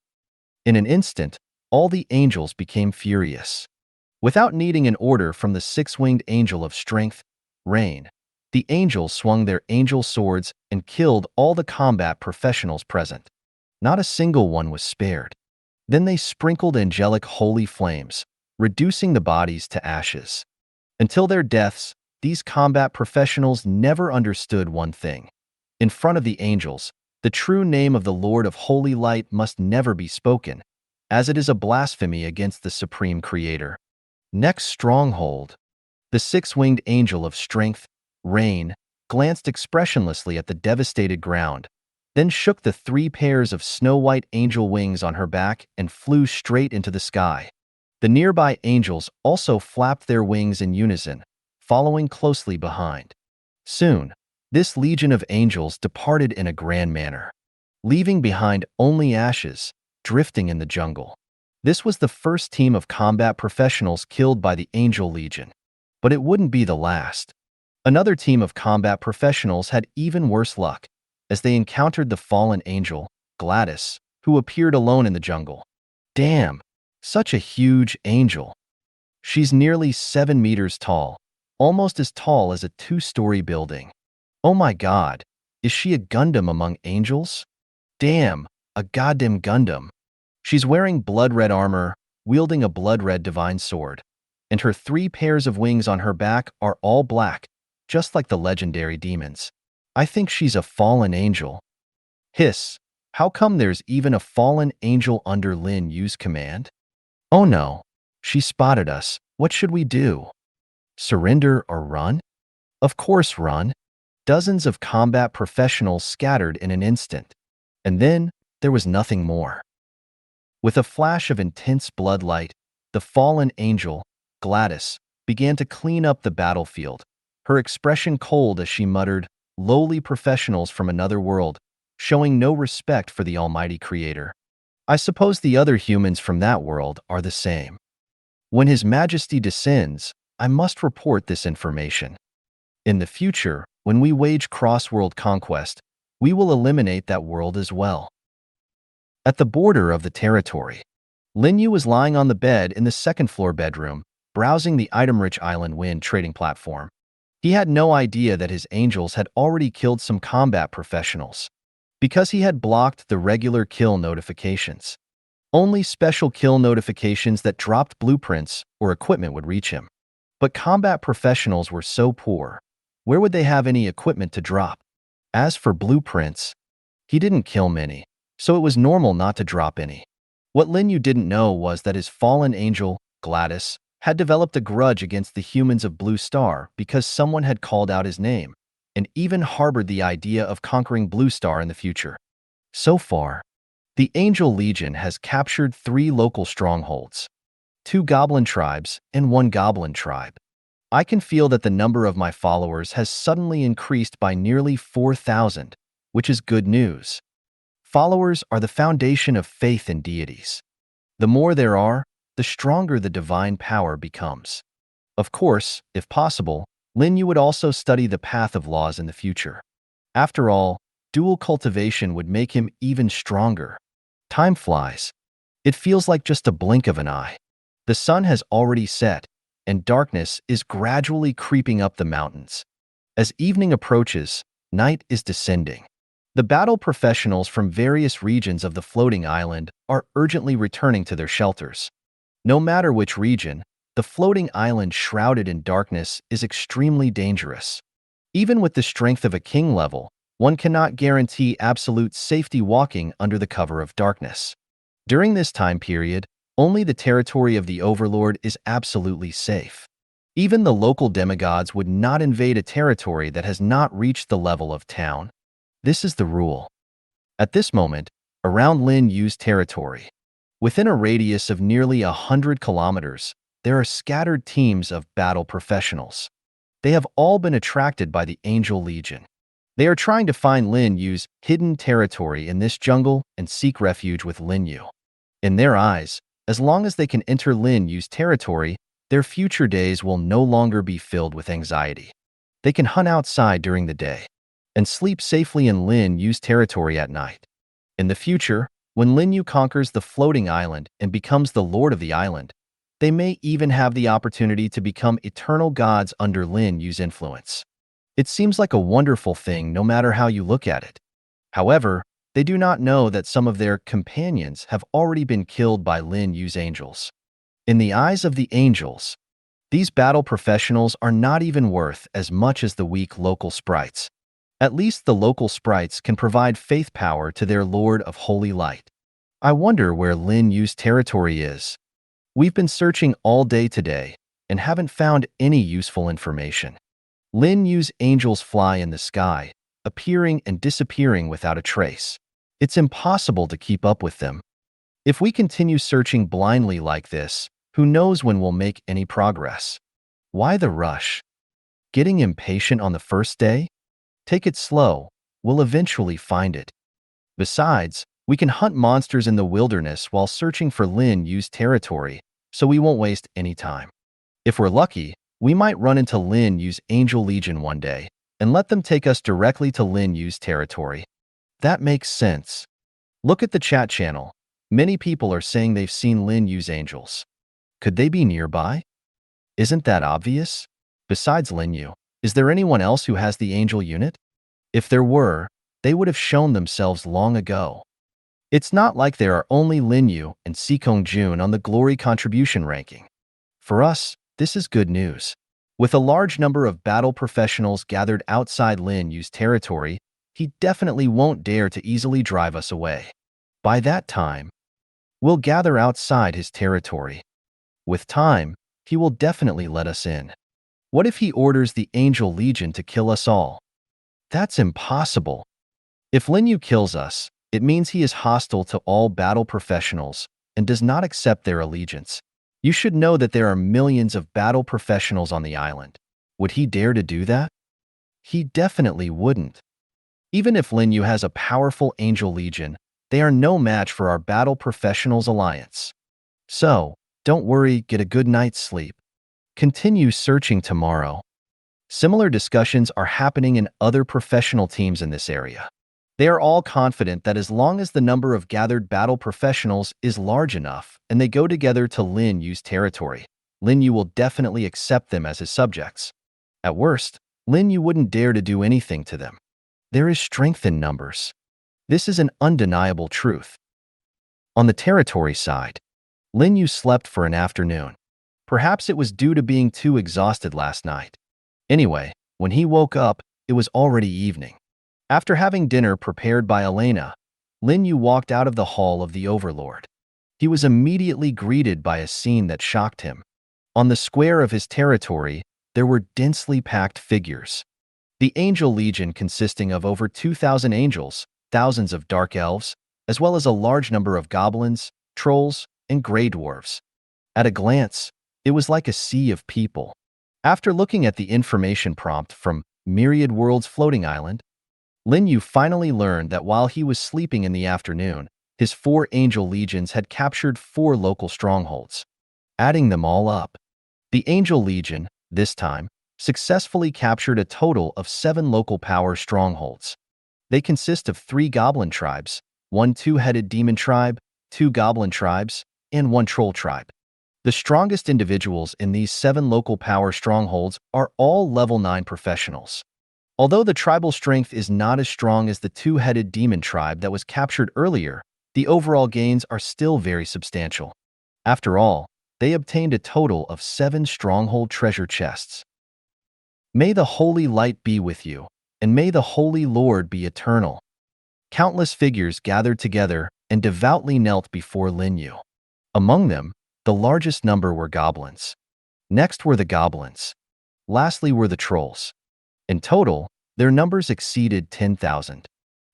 In an instant, all the angels became furious. Without needing an order from the six-winged angel of strength, Rain, the angels swung their angel swords and killed all the combat professionals present. Not a single one was spared. Then they sprinkled angelic holy flames, reducing the bodies to ashes. Until their deaths, these combat professionals never understood one thing. In front of the angels, the true name of the Lord of Holy Light must never be spoken, as it is a blasphemy against the Supreme Creator. Next stronghold. The six-winged angel of strength, Rain, glanced expressionlessly at the devastated ground, then shook the 3 pairs of snow-white angel wings on her back and flew straight into the sky. The nearby angels also flapped their wings in unison, following closely behind. Soon, this legion of angels departed in a grand manner, leaving behind only ashes, drifting in the jungle. This was the first team of combat professionals killed by the Angel Legion. But it wouldn't be the last. Another team of combat professionals had even worse luck, as they encountered the fallen angel, Gladys, who appeared alone in the jungle. Damn, such a huge angel. She's nearly 7 meters tall, almost as tall as a 2-story building. Oh my god, is she a Gundam among angels? Damn, a goddamn Gundam. She's wearing blood-red armor, wielding a blood-red divine sword, and her 3 pairs of wings on her back are all black, just like the legendary demons. I think she's a fallen angel. Hiss, how come there's even a fallen angel under Lin Yu's command? Oh no, she spotted us. What should we do? Surrender or run? Of course run. Dozens of combat professionals scattered in an instant. And then there was nothing more. With a flash of intense bloodlight, the fallen angel, Gladys, began to clean up the battlefield, her expression cold as she muttered, "Lowly professionals from another world, showing no respect for the Almighty Creator. I suppose the other humans from that world are the same. When His Majesty descends, I must report this information. In the future, when we wage cross-world conquest, we will eliminate that world as well." At the border of the territory, Lin Yu was lying on the bed in the second-floor bedroom, browsing the item-rich Island Wind trading platform. He had no idea that his angels had already killed some combat professionals, because he had blocked the regular kill notifications. Only special kill notifications that dropped blueprints or equipment would reach him. But combat professionals were so poor, where would they have any equipment to drop? As for blueprints, he didn't kill many, so it was normal not to drop any. What Lin Yu didn't know was that his fallen angel, Gladys, had developed a grudge against the humans of Blue Star because someone had called out his name, and even harbored the idea of conquering Blue Star in the future. So far, the Angel Legion has captured 3 local strongholds, 2 goblin tribes and 1 goblin tribe. I can feel that the number of my followers has suddenly increased by nearly 4,000, which is good news. Followers are the foundation of faith in deities. The more there are, the stronger the divine power becomes. Of course, if possible, Lin Yu would also study the path of laws in the future. After all, dual cultivation would make him even stronger. Time flies. It feels like just a blink of an eye. The sun has already set, and darkness is gradually creeping up the mountains. As evening approaches, night is descending. The battle professionals from various regions of the floating island are urgently returning to their shelters. No matter which region, the floating island shrouded in darkness is extremely dangerous. Even with the strength of a king level, one cannot guarantee absolute safety walking under the cover of darkness. During this time period, only the territory of the Overlord is absolutely safe. Even the local demigods would not invade a territory that has not reached the level of town. This is the rule. At this moment, around Lin Yu's territory, within a radius of nearly 100 kilometers, there are scattered teams of battle professionals. They have all been attracted by the Angel Legion. They are trying to find Lin Yu's hidden territory in this jungle and seek refuge with Lin Yu. In their eyes, as long as they can enter Lin Yu's territory, their future days will no longer be filled with anxiety. They can hunt outside during the day and sleep safely in Lin Yu's territory at night. In the future, when Lin Yu conquers the floating island and becomes the lord of the island, they may even have the opportunity to become eternal gods under Lin Yu's influence. It seems like a wonderful thing no matter how you look at it. However, they do not know that some of their companions have already been killed by Lin Yu's angels. In the eyes of the angels, these battle professionals are not even worth as much as the weak local sprites. At least the local sprites can provide faith power to their Lord of Holy Light. I wonder where Lin Yu's territory is. We've been searching all day today and haven't found any useful information. Lin Yu's angels fly in the sky, appearing and disappearing without a trace. It's impossible to keep up with them. If we continue searching blindly like this, who knows when we'll make any progress? Why the rush? Getting impatient on the first day? Take it slow, we'll eventually find it. Besides, we can hunt monsters in the wilderness while searching for Lin Yu's territory, so we won't waste any time. If we're lucky, we might run into Lin Yu's Angel Legion one day and let them take us directly to Lin Yu's territory. That makes sense. Look at the chat channel. Many people are saying they've seen Lin Yu's angels. Could they be nearby? Isn't that obvious? Besides Lin Yu, is there anyone else who has the angel unit? If there were, they would have shown themselves long ago. It's not like there are only Lin Yu and Sikong Jun on the glory contribution ranking. For us, this is good news. With a large number of battle professionals gathered outside Lin Yu's territory, he definitely won't dare to easily drive us away. By that time, we'll gather outside his territory. With time, he will definitely let us in. What if he orders the Angel Legion to kill us all? That's impossible. If Lin Yu kills us, it means he is hostile to all battle professionals and does not accept their allegiance. You should know that there are millions of battle professionals on the island. Would he dare to do that? He definitely wouldn't. Even if Lin Yu has a powerful Angel Legion, they are no match for our battle professionals alliance. So, don't worry, get a good night's sleep. Continue searching tomorrow. Similar discussions are happening in other professional teams in this area. They are all confident that as long as the number of gathered battle professionals is large enough and they go together to Lin Yu's territory, Lin Yu will definitely accept them as his subjects. At worst, Lin Yu wouldn't dare to do anything to them. There is strength in numbers. This is an undeniable truth. On the territory side, Lin Yu slept for an afternoon. Perhaps it was due to being too exhausted last night. Anyway, when he woke up, it was already evening. After having dinner prepared by Elena, Lin Yu walked out of the Hall of the Overlord. he was immediately greeted by a scene that shocked him. On the square of his territory, there were densely packed figures. The Angel Legion, consisting of over 2,000 angels, thousands of dark elves, as well as a large number of goblins, trolls, and gray dwarves. At a glance, it was like a sea of people. After looking at the information prompt from Myriad Worlds Floating Island, Lin Yu finally learned that while he was sleeping in the afternoon, his 4 angel legions had captured 4 local strongholds. Adding them all up, the Angel Legion, this time, successfully captured a total of 7 local power strongholds. They consist of 3 goblin tribes, 1 two-headed demon tribe, 2 goblin tribes, and 1 troll tribe. The strongest individuals in these 7 local power strongholds are all level 9 professionals. Although the tribal strength is not as strong as the two-headed demon tribe that was captured earlier, the overall gains are still very substantial. After all, they obtained a total of 7 stronghold treasure chests. May the holy light be with you, and may the holy Lord be eternal. Countless figures gathered together and devoutly knelt before Lin Yu. Among them, the largest number were goblins. Next were the goblins. Lastly were the trolls. In total, their numbers exceeded 10,000.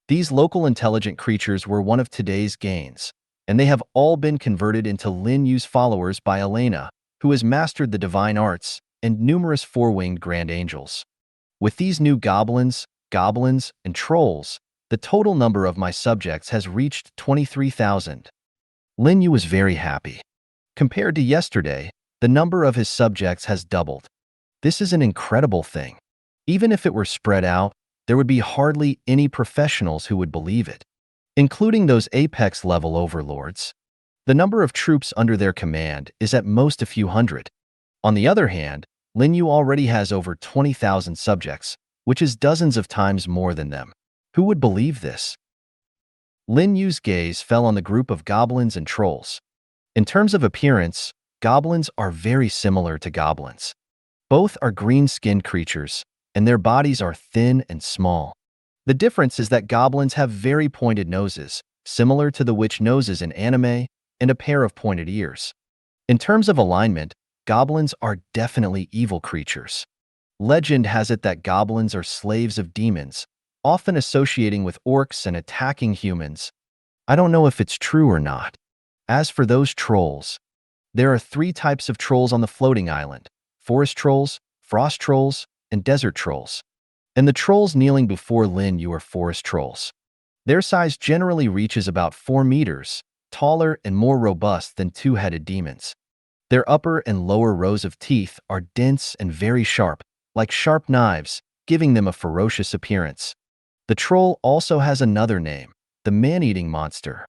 These local intelligent creatures were one of today's gains, and they have all been converted into Lin Yu's followers by Elena, who has mastered the divine arts, and numerous 4-winged grand angels. With these new goblins, and trolls, the total number of my subjects has reached 23,000. Lin Yu was very happy. Compared to yesterday, the number of his subjects has doubled. This is an incredible thing. Even if it were spread out, there would be hardly any professionals who would believe it, including those apex-level overlords. The number of troops under their command is at most a few hundred. On the other hand, Lin Yu already has over 20,000 subjects, which is dozens of times more than them. Who would believe this? Lin Yu's gaze fell on the group of goblins and trolls. In terms of appearance, goblins are very similar to goblins. Both are green-skinned creatures, and their bodies are thin and small. The difference is that goblins have very pointed noses, similar to the witch noses in anime, and a pair of pointed ears. In terms of alignment, goblins are definitely evil creatures. Legend has it that goblins are slaves of demons, often associating with orcs and attacking humans. I don't know if it's true or not. As for those trolls, there are 3 types of trolls on the floating island: forest trolls, frost trolls, and desert trolls. And the trolls kneeling before Lin Yu are forest trolls. Their size generally reaches about 4 meters, taller and more robust than two-headed demons. Their upper and lower rows of teeth are dense and very sharp, like sharp knives, giving them a ferocious appearance. The troll also has another name, the man-eating monster.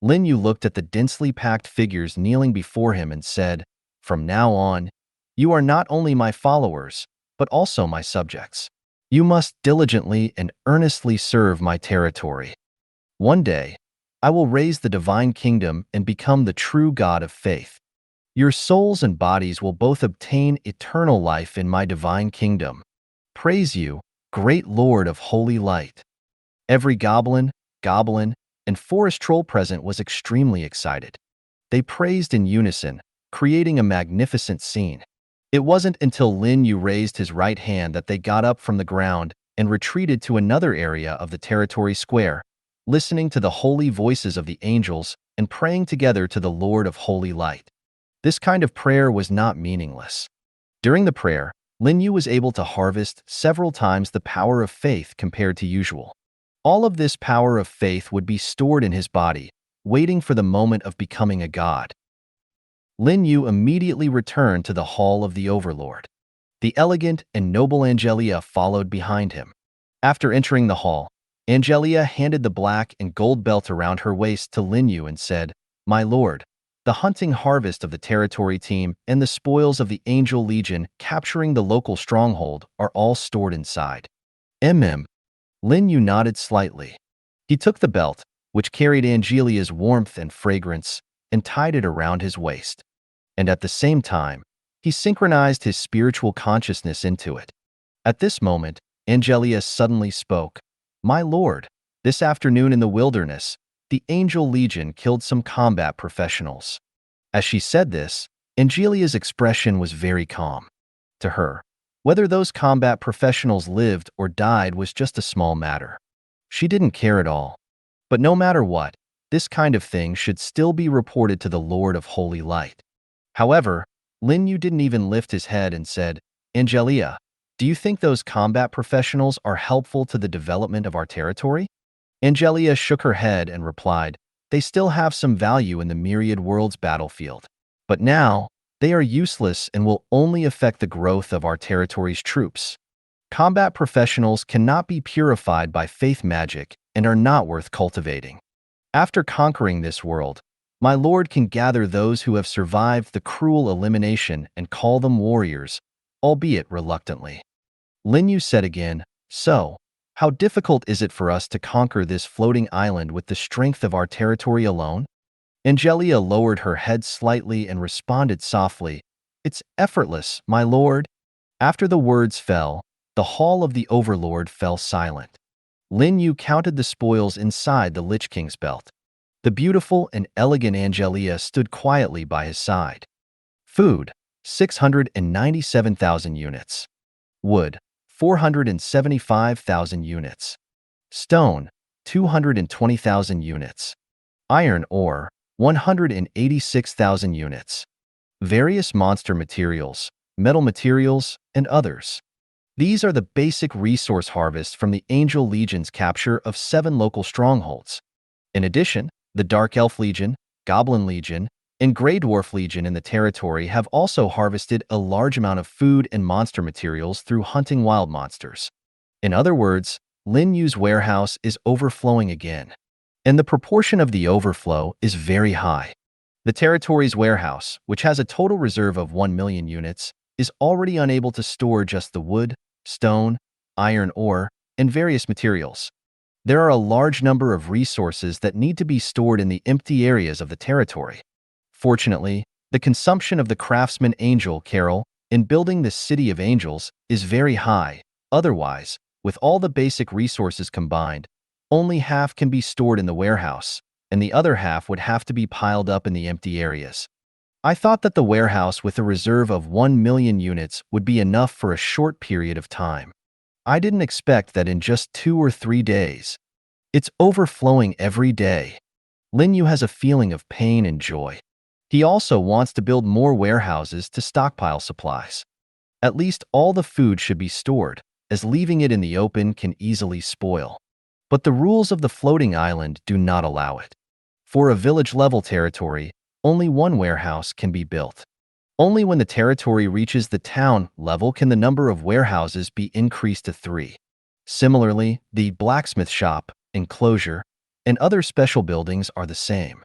Lin Yu looked at the densely packed figures kneeling before him and said, "From now on, you are not only my followers, but also my subjects. You must diligently and earnestly serve my territory. One day, I will raise the divine kingdom and become the true God of faith. Your souls and bodies will both obtain eternal life in my divine kingdom. Praise you, great Lord of holy light." Every goblin, and forest troll present was extremely excited. They praised in unison, creating a magnificent scene. It wasn't until Lin Yu raised his right hand that they got up from the ground and retreated to another area of the territory square, listening to the holy voices of the angels and praying together to the Lord of Holy Light. This kind of prayer was not meaningless. During the prayer, Lin Yu was able to harvest several times the power of faith compared to usual. All of this power of faith would be stored in his body, waiting for the moment of becoming a god. Lin Yu immediately returned to the Hall of the Overlord. The elegant and noble Angelia followed behind him. After entering the hall, Angelia handed the black and gold belt around her waist to Lin Yu and said, "My lord, the hunting harvest of the territory team and the spoils of the Angel Legion capturing the local stronghold are all stored inside." Lin Yu nodded slightly. He took the belt, which carried Angelia's warmth and fragrance, and tied it around his waist. And at the same time, he synchronized his spiritual consciousness into it. At this moment, Angelia suddenly spoke, "My lord, this afternoon in the wilderness, the Angel Legion killed some combat professionals. As she said this, Angelia's expression was very calm. To her, whether those combat professionals lived or died was just a small matter. She didn't care at all. But no matter what, this kind of thing should still be reported to the Lord of Holy Light. However, Lin Yu didn't even lift his head and said, "Angelia, do you think those combat professionals are helpful to the development of our territory?" Angelia shook her head and replied, "They still have some value in the myriad worlds battlefield. But now, they are useless and will only affect the growth of our territory's troops. Combat professionals cannot be purified by faith magic and are not worth cultivating. After conquering this world, my lord can gather those who have survived the cruel elimination and call them warriors, albeit reluctantly." Lin Yu said again, "So, how difficult is it for us to conquer this floating island with the strength of our territory alone?" Angelia lowered her head slightly and responded softly, "It's effortless, my lord." After the words fell, the hall of the Overlord fell silent. Lin Yu counted the spoils inside the Lich King's belt. The beautiful and elegant Angelia stood quietly by his side. Food, 697,000 units. Wood, 475,000 units. Stone, 220,000 units. Iron ore, 186,000 units. Various monster materials, metal materials, and others. These are the basic resource harvests from the Angel Legion's capture of 7 local strongholds. In addition, the Dark Elf Legion, Goblin Legion, and Grey Dwarf Legion in the territory have also harvested a large amount of food and monster materials through hunting wild monsters. In other words, Lin Yu's warehouse is overflowing again. And the proportion of the overflow is very high. The territory's warehouse, which has a total reserve of 1 million units, is already unable to store just the wood, stone, iron ore, and various materials. There are a large number of resources that need to be stored in the empty areas of the territory. Fortunately, the consumption of the craftsman Angel Carol in building the City of Angels is very high. Otherwise, with all the basic resources combined, only half can be stored in the warehouse, and the other half would have to be piled up in the empty areas. I thought that the warehouse with a reserve of 1 million units would be enough for a short period of time. I didn't expect that in just 2 or 3 days. It's overflowing every day. Lin Yu has a feeling of pain and joy. He also wants to build more warehouses to stockpile supplies. At least all the food should be stored, as leaving it in the open can easily spoil. But the rules of the floating island do not allow it. For a village-level territory, only 1 warehouse can be built. Only when the territory reaches the town level can the number of warehouses be increased to 3. Similarly, the blacksmith shop, enclosure, and other special buildings are the same.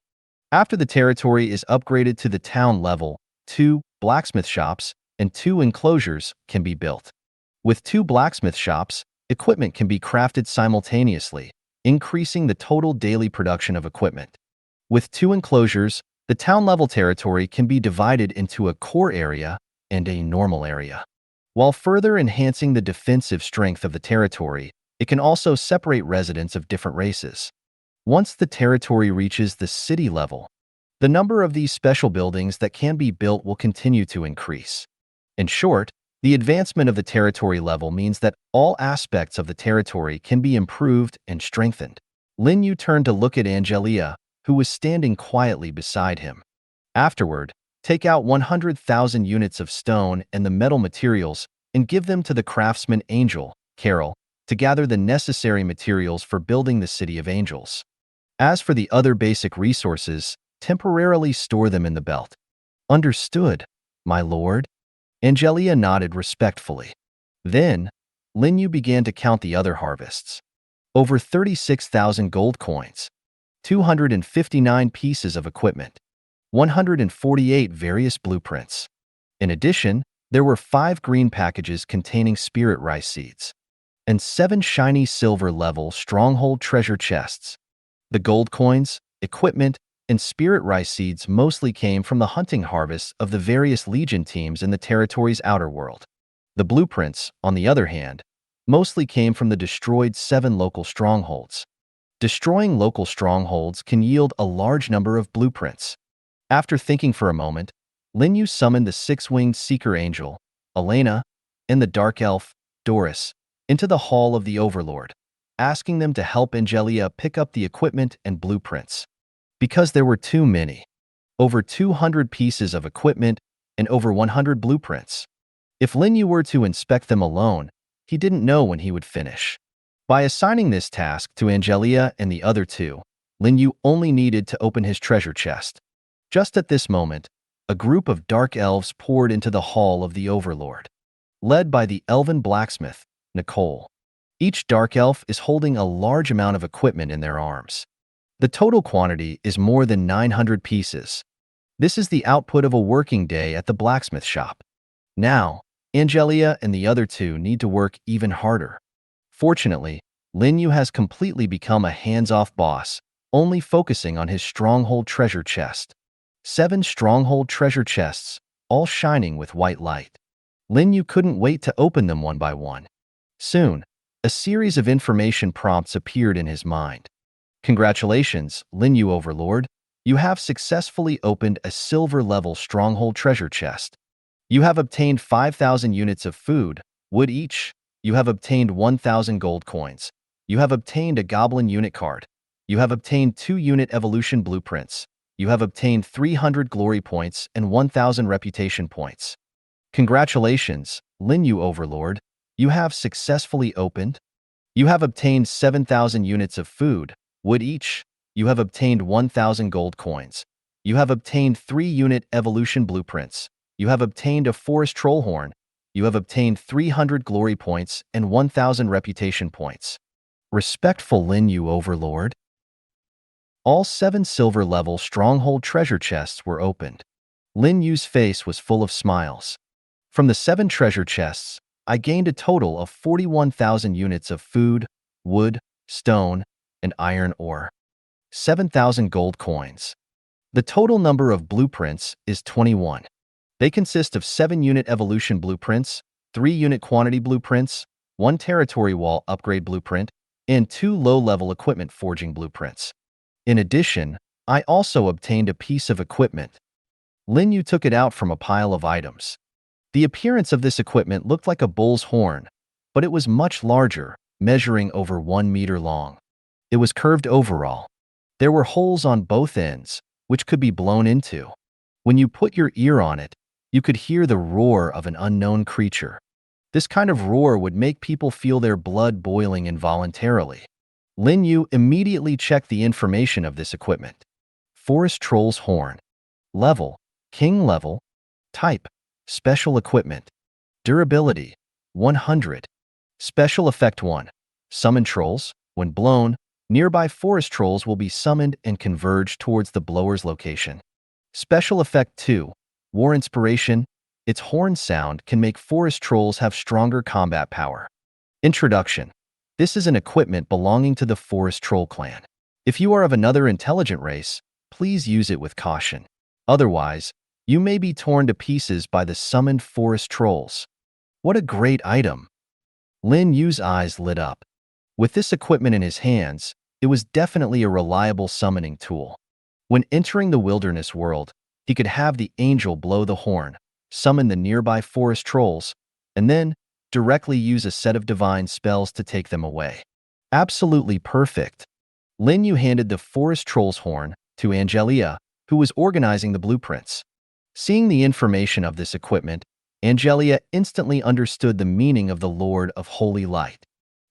After the territory is upgraded to the town level, 2 blacksmith shops and 2 enclosures can be built. With 2 blacksmith shops, equipment can be crafted simultaneously, increasing the total daily production of equipment. With 2 enclosures, the town-level territory can be divided into a core area and a normal area. While further enhancing the defensive strength of the territory, it can also separate residents of different races. Once the territory reaches the city level, the number of these special buildings that can be built will continue to increase. In short, the advancement of the territory level means that all aspects of the territory can be improved and strengthened. Lin Yu turned to look at Angelia, who was standing quietly beside him. Afterward, take out 100,000 units of stone and the metal materials and give them to the craftsman Angel, Carol, to gather the necessary materials for building the City of Angels. As for the other basic resources, temporarily store them in the belt. Understood, my lord. Angelia nodded respectfully. Then, Lin Yu began to count the other harvests. Over 36,000 gold coins, 259 pieces of equipment, 148 various blueprints. In addition, there were 5 green packages containing spirit rice seeds, and 7 shiny silver-level stronghold treasure chests. The gold coins, equipment, and spirit rice seeds mostly came from the hunting harvests of the various legion teams in the territory's outer world. The blueprints, on the other hand, mostly came from the destroyed 7 local strongholds. Destroying local strongholds can yield a large number of blueprints. After thinking for a moment, Lin Yu summoned the six-winged seeker angel, Elena, and the dark elf, Doris, into the Hall of the Overlord, asking them to help Angelia pick up the equipment and blueprints. Because there were too many. Over 200 pieces of equipment and over 100 blueprints. If Lin Yu were to inspect them alone, he didn't know when he would finish. By assigning this task to Angelia and the other two, Lin Yu only needed to open his treasure chest. Just at this moment, a group of dark elves poured into the Hall of the Overlord, led by the elven blacksmith, Nicole. Each dark elf is holding a large amount of equipment in their arms. The total quantity is more than 900 pieces. This is the output of a working day at the blacksmith shop. Now, Angelia and the other two need to work even harder. Fortunately, Lin Yu has completely become a hands-off boss, only focusing on his stronghold treasure chest. 7 stronghold treasure chests, all shining with white light. Lin Yu couldn't wait to open them one by one. Soon, a series of information prompts appeared in his mind. Congratulations, Lin Yu Overlord. You have successfully opened a silver-level stronghold treasure chest. You have obtained 5,000 units of food, wood each. You have obtained 1,000 gold coins. You have obtained a goblin unit card. You have obtained 2 unit evolution blueprints. You have obtained 300 glory points and 1,000 reputation points. Congratulations, Lin Yu Overlord. You have successfully opened. You have obtained 7,000 units of food, wood each. You have obtained 1,000 gold coins. You have obtained 3 unit evolution blueprints. You have obtained a forest troll horn. You have obtained 300 glory points and 1,000 reputation points. Respectful Lin Yu Overlord. All 7 silver-level stronghold treasure chests were opened. Lin Yu's face was full of smiles. From the 7 treasure chests, I gained a total of 41,000 units of food, wood, stone, and iron ore. 7,000 gold coins. The total number of blueprints is 21. They consist of 7 unit evolution blueprints, 3 unit quantity blueprints, 1 territory wall upgrade blueprint, and 2 low-level equipment forging blueprints. In addition, I also obtained a piece of equipment. Lin Yu took it out from a pile of items. The appearance of this equipment looked like a bull's horn, but it was much larger, measuring over 1 meter long. It was curved overall. There were holes on both ends, which could be blown into. When you put your ear on it, you could hear the roar of an unknown creature. This kind of roar would make people feel their blood boiling involuntarily. Lin Yu immediately checked the information of this equipment. Forest Troll's Horn. Level, King level. Type, Special Equipment. Durability, 100. Special Effect 1. Summon trolls. When blown, nearby forest trolls will be summoned and converge towards the blower's location. Special Effect 2. War Inspiration. Its horn sound can make forest trolls have stronger combat power. Introduction. This is an equipment belonging to the Forest Troll clan. If you are of another intelligent race, please use it with caution. Otherwise, you may be torn to pieces by the summoned forest trolls. What a great item! Lin Yu's eyes lit up. With this equipment in his hands, it was definitely a reliable summoning tool. When entering the wilderness world, he could have the angel blow the horn, summon the nearby forest trolls, and then directly use a set of divine spells to take them away. Absolutely perfect. Lin Yu handed the forest troll's horn to Angelia, who was organizing the blueprints. Seeing the information of this equipment, Angelia instantly understood the meaning of the Lord of Holy Light.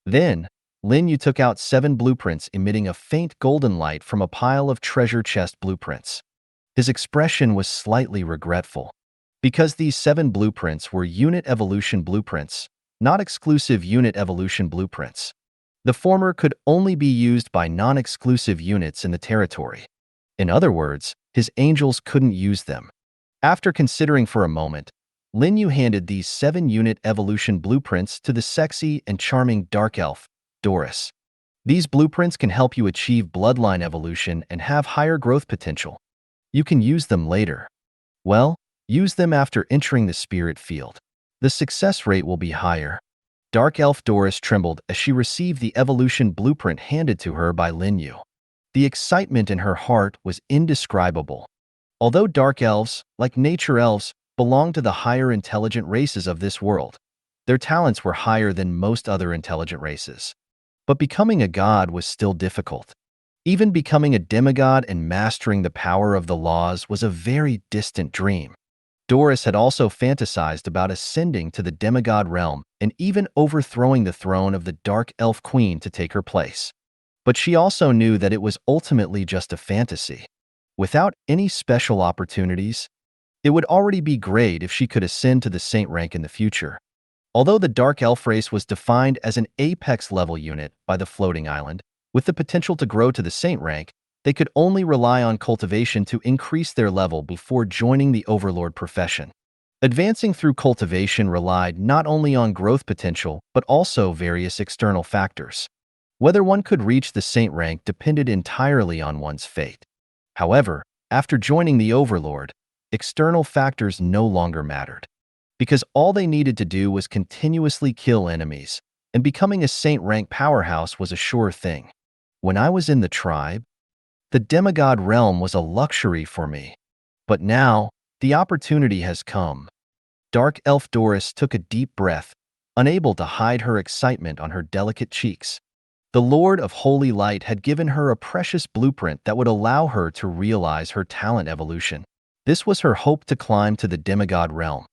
Then, Lin Yu took out 7 blueprints emitting a faint golden light from a pile of treasure chest blueprints. His expression was slightly regretful. Because these 7 blueprints were unit evolution blueprints, not exclusive unit evolution blueprints. The former could only be used by non-exclusive units in the territory. In other words, his angels couldn't use them. After considering for a moment, Lin Yu handed these 7 unit evolution blueprints to the sexy and charming dark elf, Doris. These blueprints can help you achieve bloodline evolution and have higher growth potential. You can use them later. Well, use them after entering the spirit field. The success rate will be higher. Dark Elf Doris trembled as she received the evolution blueprint handed to her by Lin Yu. The excitement in her heart was indescribable. Although Dark Elves, like Nature Elves, belong to the higher intelligent races of this world, their talents were higher than most other intelligent races. But becoming a god was still difficult. Even becoming a demigod and mastering the power of the laws was a very distant dream. Doris had also fantasized about ascending to the demigod realm and even overthrowing the throne of the Dark Elf Queen to take her place. But she also knew that it was ultimately just a fantasy. Without any special opportunities, it would already be great if she could ascend to the saint rank in the future. Although the Dark Elf race was defined as an apex-level unit by the floating island, with the potential to grow to the saint rank, they could only rely on cultivation to increase their level before joining the overlord profession. Advancing through cultivation relied not only on growth potential, but also various external factors. Whether one could reach the saint rank depended entirely on one's fate. However, after joining the overlord, external factors no longer mattered, because all they needed to do was continuously kill enemies, and becoming a saint rank powerhouse was a sure thing. When I was in the tribe, the demigod realm was a luxury for me. But now, the opportunity has come. Dark Elf Doris took a deep breath, unable to hide her excitement on her delicate cheeks. The Lord of Holy Light had given her a precious blueprint that would allow her to realize her talent evolution. This was her hope to climb to the demigod realm.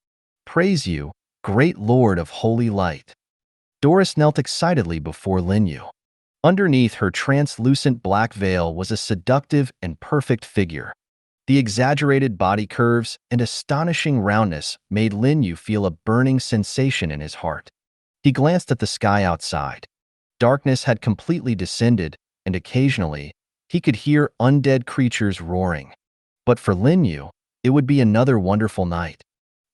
Praise you, great Lord of Holy Light. Doris knelt excitedly before Lin Yu. Underneath her translucent black veil was a seductive and perfect figure. The exaggerated body curves and astonishing roundness made Lin Yu feel a burning sensation in his heart. He glanced at the sky outside. Darkness had completely descended, and occasionally, he could hear undead creatures roaring. But for Lin Yu, it would be another wonderful night.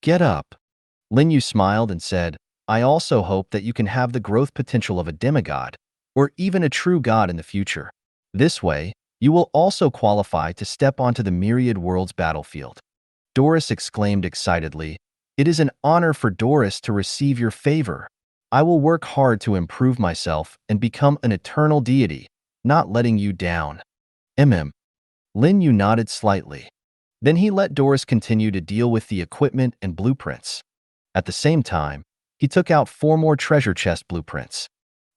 Get up. Lin Yu smiled and said, I also hope that you can have the growth potential of a demigod, or even a true god in the future. This way, you will also qualify to step onto the myriad world's battlefield. Doris exclaimed excitedly, It is an honor for Doris to receive your favor. I will work hard to improve myself and become an eternal deity, not letting you down. Lin Yu nodded slightly. Then he let Doris continue to deal with the equipment and blueprints. At the same time, he took out 4 more treasure chest blueprints.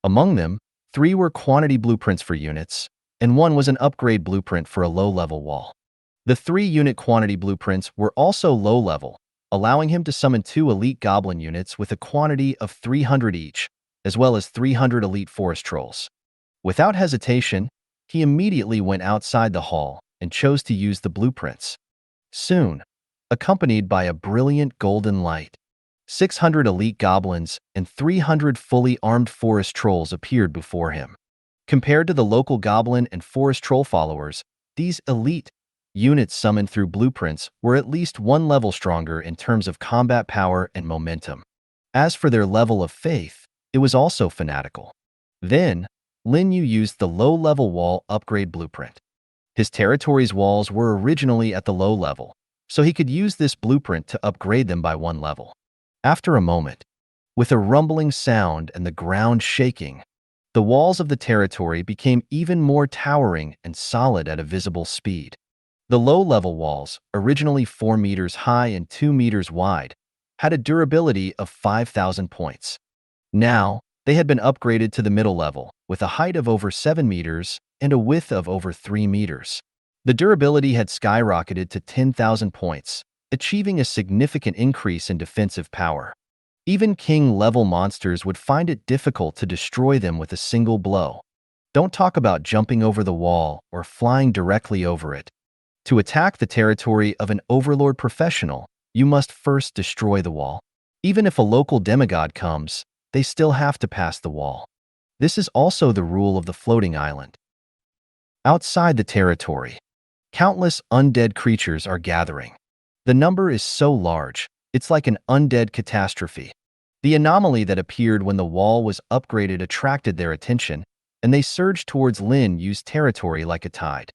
Among them, 3 were quantity blueprints for units, and 1 was an upgrade blueprint for a low-level wall. The 3 unit quantity blueprints were also low-level, allowing him to summon 2 elite goblin units with a quantity of 300 each, as well as 300 elite forest trolls. Without hesitation, he immediately went outside the hall and chose to use the blueprints. Soon, accompanied by a brilliant golden light, 600 elite goblins and 300 fully armed forest trolls appeared before him. Compared to the local goblin and forest troll followers, these elite units summoned through blueprints were at least 1 level stronger in terms of combat power and momentum. As for their level of faith, it was also fanatical. Then, Lin Yu used the low-level wall upgrade blueprint. His territory's walls were originally at the low level, so he could use this blueprint to upgrade them by 1 level. After a moment, with a rumbling sound and the ground shaking, the walls of the territory became even more towering and solid at a visible speed. The low-level walls, originally 4 meters high and 2 meters wide, had a durability of 5,000 points. Now, they had been upgraded to the middle level, with a height of over 7 meters and a width of over 3 meters. The durability had skyrocketed to 10,000 points, achieving a significant increase in defensive power. Even king-level monsters would find it difficult to destroy them with a single blow. Don't talk about jumping over the wall or flying directly over it. To attack the territory of an overlord professional, you must first destroy the wall. Even if a local demigod comes, they still have to pass the wall. This is also the rule of the floating island. Outside the territory, countless undead creatures are gathering. The number is so large, it's like an undead catastrophe. The anomaly that appeared when the wall was upgraded attracted their attention, and they surged towards Lin Yu's territory like a tide.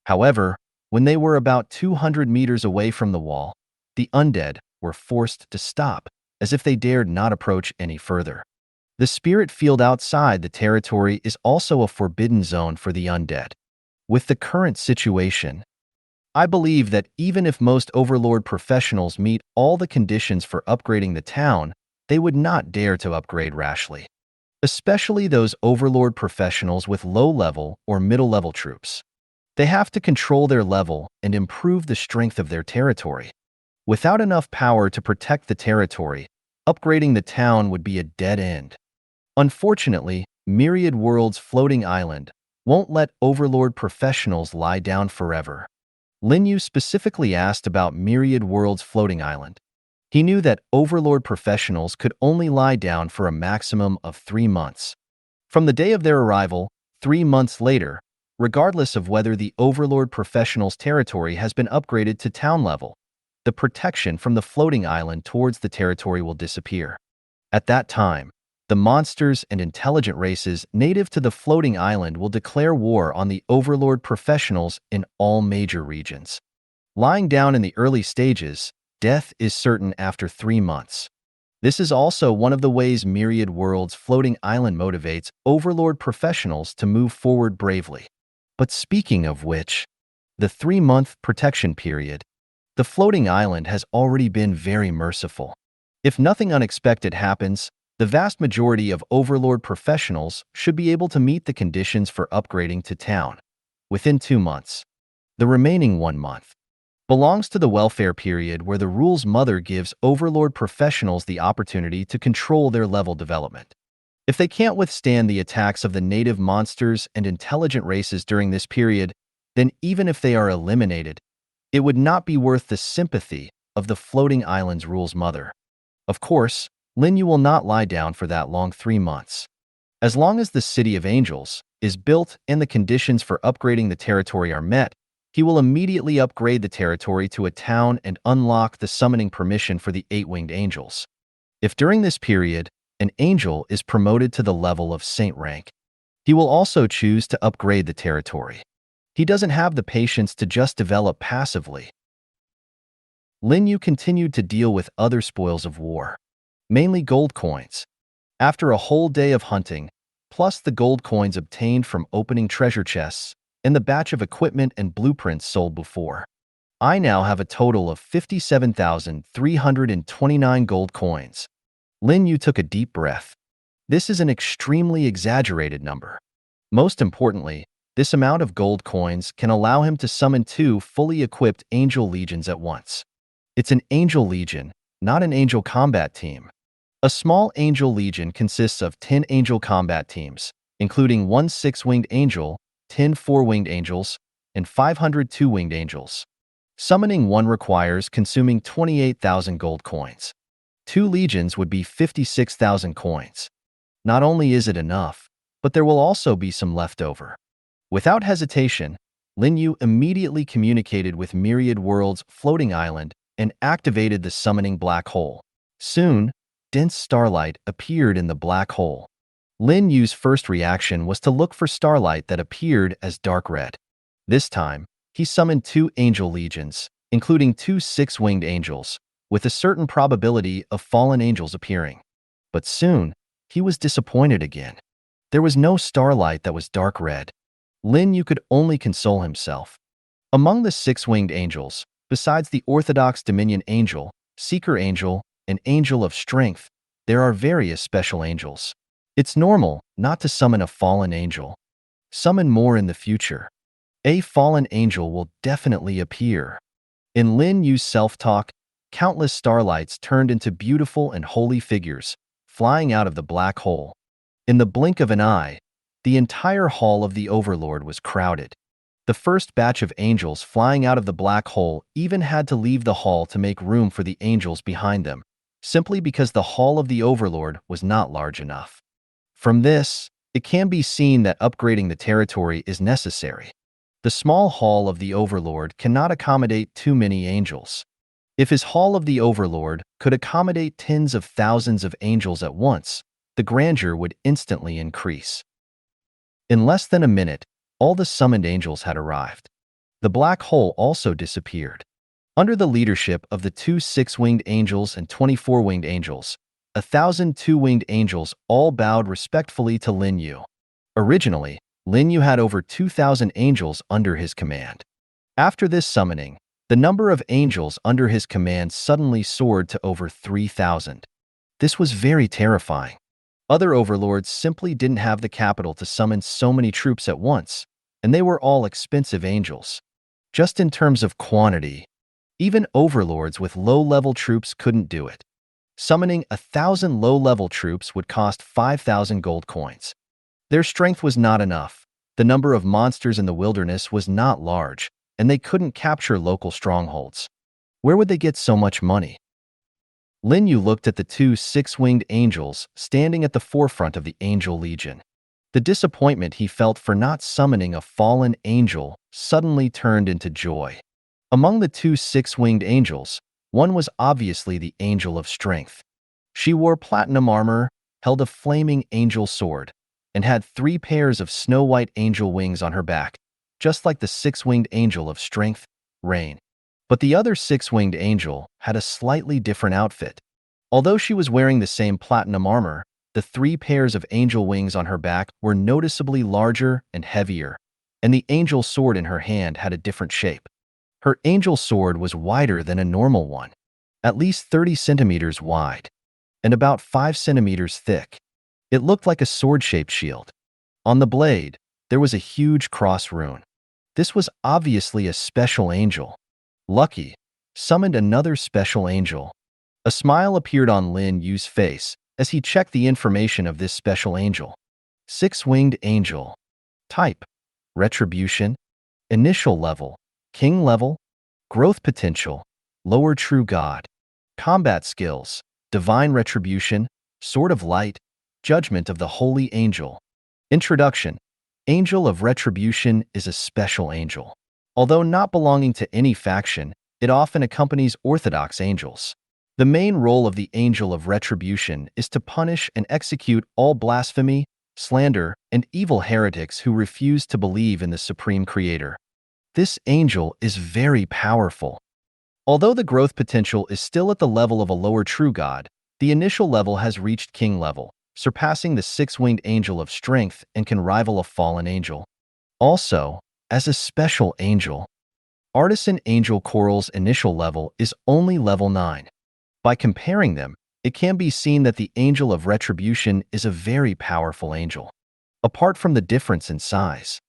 However, when they were about 200 meters away from the wall, the undead were forced to stop, as if they dared not approach any further. The spirit field outside the territory is also a forbidden zone for the undead. With the current situation, I believe that even if most Overlord professionals meet all the conditions for upgrading the town, they would not dare to upgrade rashly. Especially those Overlord professionals with low-level or middle-level troops. They have to control their level and improve the strength of their territory. Without enough power to protect the territory, upgrading the town would be a dead end. Unfortunately, Myriad World's floating island won't let Overlord professionals lie down forever. Lin Yu specifically asked about Myriad World's floating island. He knew that Overlord professionals could only lie down for a maximum of 3 months. From the day of their arrival, 3 months later, regardless of whether the Overlord professional's territory has been upgraded to town level, the protection from the floating island towards the territory will disappear. At that time, the monsters and intelligent races native to the floating island will declare war on the Overlord professionals in all major regions. Lying down in the early stages, death is certain after 3 months. This is also one of the ways Myriad World's floating island motivates Overlord professionals to move forward bravely. But speaking of which, the 3-month protection period, the floating island has already been very merciful. If nothing unexpected happens, the vast majority of Overlord professionals should be able to meet the conditions for upgrading to town within 2 months. The remaining 1 month belongs to the welfare period, where the rule's mother gives Overlord professionals the opportunity to control their level development. If they can't withstand the attacks of the native monsters and intelligent races during this period, then even if they are eliminated, it would not be worth the sympathy of the floating island's rule's mother. Of course, Lin Yu will not lie down for that long 3 months. As long as the City of Angels is built and the conditions for upgrading the territory are met, he will immediately upgrade the territory to a town and unlock the summoning permission for the 8-winged angels. If during this period, an angel is promoted to the level of saint rank, he will also choose to upgrade the territory. He doesn't have the patience to just develop passively. Lin Yu continued to deal with other spoils of war, mainly gold coins. After a whole day of hunting, plus the gold coins obtained from opening treasure chests and the batch of equipment and blueprints sold before, I now have a total of 57,329 gold coins. Lin Yu took a deep breath. This is an extremely exaggerated number. Most importantly, this amount of gold coins can allow him to summon 2 fully equipped angel legions at once. It's an angel legion, not an angel combat team. A small angel legion consists of 10 angel combat teams, including 1 6-winged angel, 10 4-winged angels, and 500 2-winged angels. Summoning one requires consuming 28,000 gold coins. 2 legions would be 56,000 coins. Not only is it enough, but there will also be some left over. Without hesitation, Lin Yu immediately communicated with Myriad World's floating island and activated the summoning black hole. Soon, dense starlight appeared in the black hole. Lin Yu's first reaction was to look for starlight that appeared as dark red. This time, he summoned 2 angel legions, including 2 6-winged angels, with a certain probability of fallen angels appearing. But soon, he was disappointed again. There was no starlight that was dark red. Lin Yu could only console himself. Among the 6-winged angels, besides the Orthodox Dominion Angel, Seeker Angel, and Angel of Strength, there are various special angels. It's normal not to summon a fallen angel. Summon more in the future. A fallen angel will definitely appear. In Lin Yu's self-talk, countless starlights turned into beautiful and holy figures, flying out of the black hole. In the blink of an eye, the entire hall of the Overlord was crowded. The first batch of angels flying out of the black hole even had to leave the hall to make room for the angels behind them, simply because the hall of the Overlord was not large enough. From this, it can be seen that upgrading the territory is necessary. The small hall of the Overlord cannot accommodate too many angels. If his hall of the Overlord could accommodate tens of thousands of angels at once, the grandeur would instantly increase. In less than a minute, all the summoned angels had arrived. The black hole also disappeared. Under the leadership of the 2 6-winged angels and 24 winged angels, 1,000 two-winged angels all bowed respectfully to Lin Yu. Originally, Lin Yu had over 2,000 angels under his command. After this summoning, the number of angels under his command suddenly soared to over 3,000. This was very terrifying. Other overlords simply didn't have the capital to summon so many troops at once, and they were all expensive angels. Just in terms of quantity, even overlords with low-level troops couldn't do it. Summoning 1,000 low-level troops would cost 5,000 gold coins. Their strength was not enough. The number of monsters in the wilderness was not large, and they couldn't capture local strongholds. Where would they get so much money? Lin Yu looked at the two six-winged angels standing at the forefront of the Angel Legion. The disappointment he felt for not summoning a fallen angel suddenly turned into joy. Among the two six-winged angels, one was obviously the Angel of Strength. She wore platinum armor, held a flaming angel sword, and had 3 pairs of snow-white angel wings on her back, just like the six-winged angel of Strength, Rain. But the other six-winged angel had a slightly different outfit. Although she was wearing the same platinum armor, the 3 pairs of angel wings on her back were noticeably larger and heavier, and the angel sword in her hand had a different shape. Her angel sword was wider than a normal one, at least 30 centimeters wide, and about 5 centimeters thick. It looked like a sword-shaped shield. On the blade, there was a huge cross rune. This was obviously a special angel. Lucky summoned another special angel. A smile appeared on Lin Yu's face as he checked the information of this special angel. Six-winged angel. Type: Retribution. Initial level: King level. Growth potential: Lower True God. Combat skills: Divine Retribution, Sword of Light, Judgment of the Holy Angel. Introduction: Angel of Retribution is a special angel. Although not belonging to any faction, it often accompanies Orthodox angels. The main role of the Angel of Retribution is to punish and execute all blasphemy, slander, and evil heretics who refuse to believe in the Supreme Creator. This angel is very powerful. Although the growth potential is still at the level of a lower true god, the initial level has reached king level, surpassing the six-winged angel of strength and can rival a fallen angel. Also, as a special angel, Artisan Angel Coral's initial level is only level 9. By comparing them, it can be seen that the Angel of Retribution is a very powerful angel, apart from the difference in size.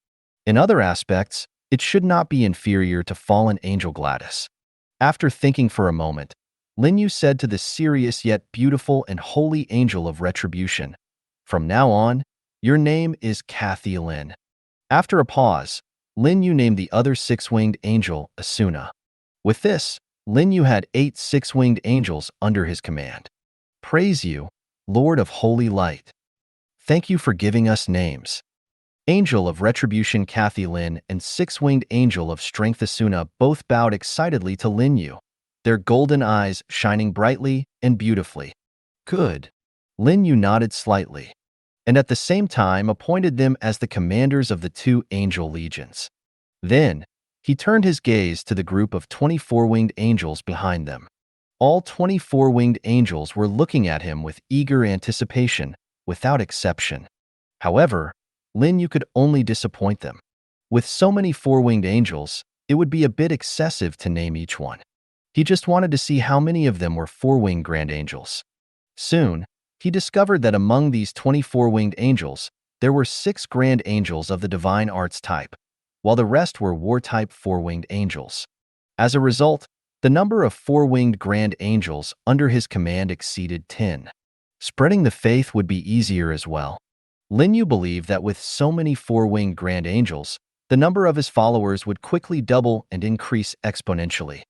In other aspects, it should not be inferior to fallen angel Gladys. After thinking for a moment, Lin Yu said to the serious yet beautiful and holy Angel of Retribution, "From now on, your name is Kathy Lin." After a pause, Lin Yu named the other six-winged angel Asuna. With this, Lin Yu had 8 six-winged angels under his command. Praise you, Lord of Holy Light. Thank you for giving us names. Angel of Retribution Kathy Lin and six-winged Angel of Strength Asuna both bowed excitedly to Lin Yu, their golden eyes shining brightly and beautifully. Good. Lin Yu nodded slightly, and at the same time appointed them as the commanders of the 2 angel legions. Then, he turned his gaze to the group of 24-winged angels behind them. All 24-winged angels were looking at him with eager anticipation, without exception. However, Lin Yu could only disappoint them. With so many 4-winged angels, it would be a bit excessive to name each one. He just wanted to see how many of them were 4-winged grand angels. Soon, he discovered that among these 24-winged angels, there were 6 grand angels of the divine arts type, while the rest were war-type 4-winged angels. As a result, the number of 4-winged grand angels under his command exceeded 10. Spreading the faith would be easier as well. Lin Yu believed that with so many 4-winged grand angels, the number of his followers would quickly double and increase exponentially.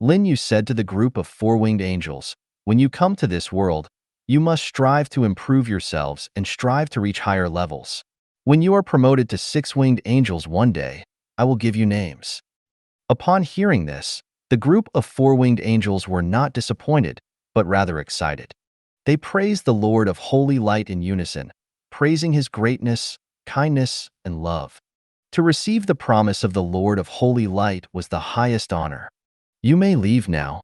Lin Yu said to the group of 4-winged angels, "When you come to this world, you must strive to improve yourselves and strive to reach higher levels. When you are promoted to 6-winged angels one day, I will give you names." Upon hearing this, the group of 4-winged angels were not disappointed, but rather excited. They praised the Lord of Holy Light in unison, praising his greatness, kindness, and love. To receive the promise of the Lord of Holy Light was the highest honor. "You may leave now.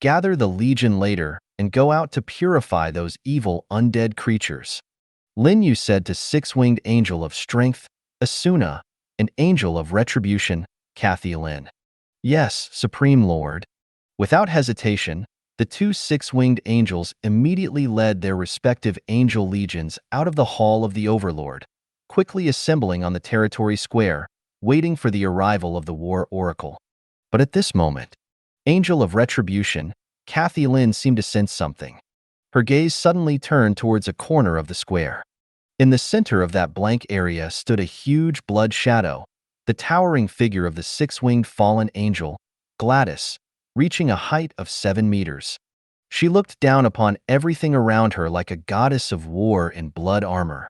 Gather the legion later and go out to purify those evil undead creatures. Lin Yu said to six-winged angel of strength, Asuna, and angel of retribution, Kathy Lin. Yes, Supreme Lord. Without hesitation, the two six-winged angels immediately led their respective angel legions out of the Hall of the Overlord, quickly assembling on the territory square, waiting for the arrival of the War Oracle. But at this moment, Angel of Retribution, Kathy Lin seemed to sense something. Her gaze suddenly turned towards a corner of the square. In the center of that blank area stood a huge blood shadow, the towering figure of the six-winged fallen angel, Gladys, reaching a height of 7 meters. She looked down upon everything around her like a goddess of war in blood armor.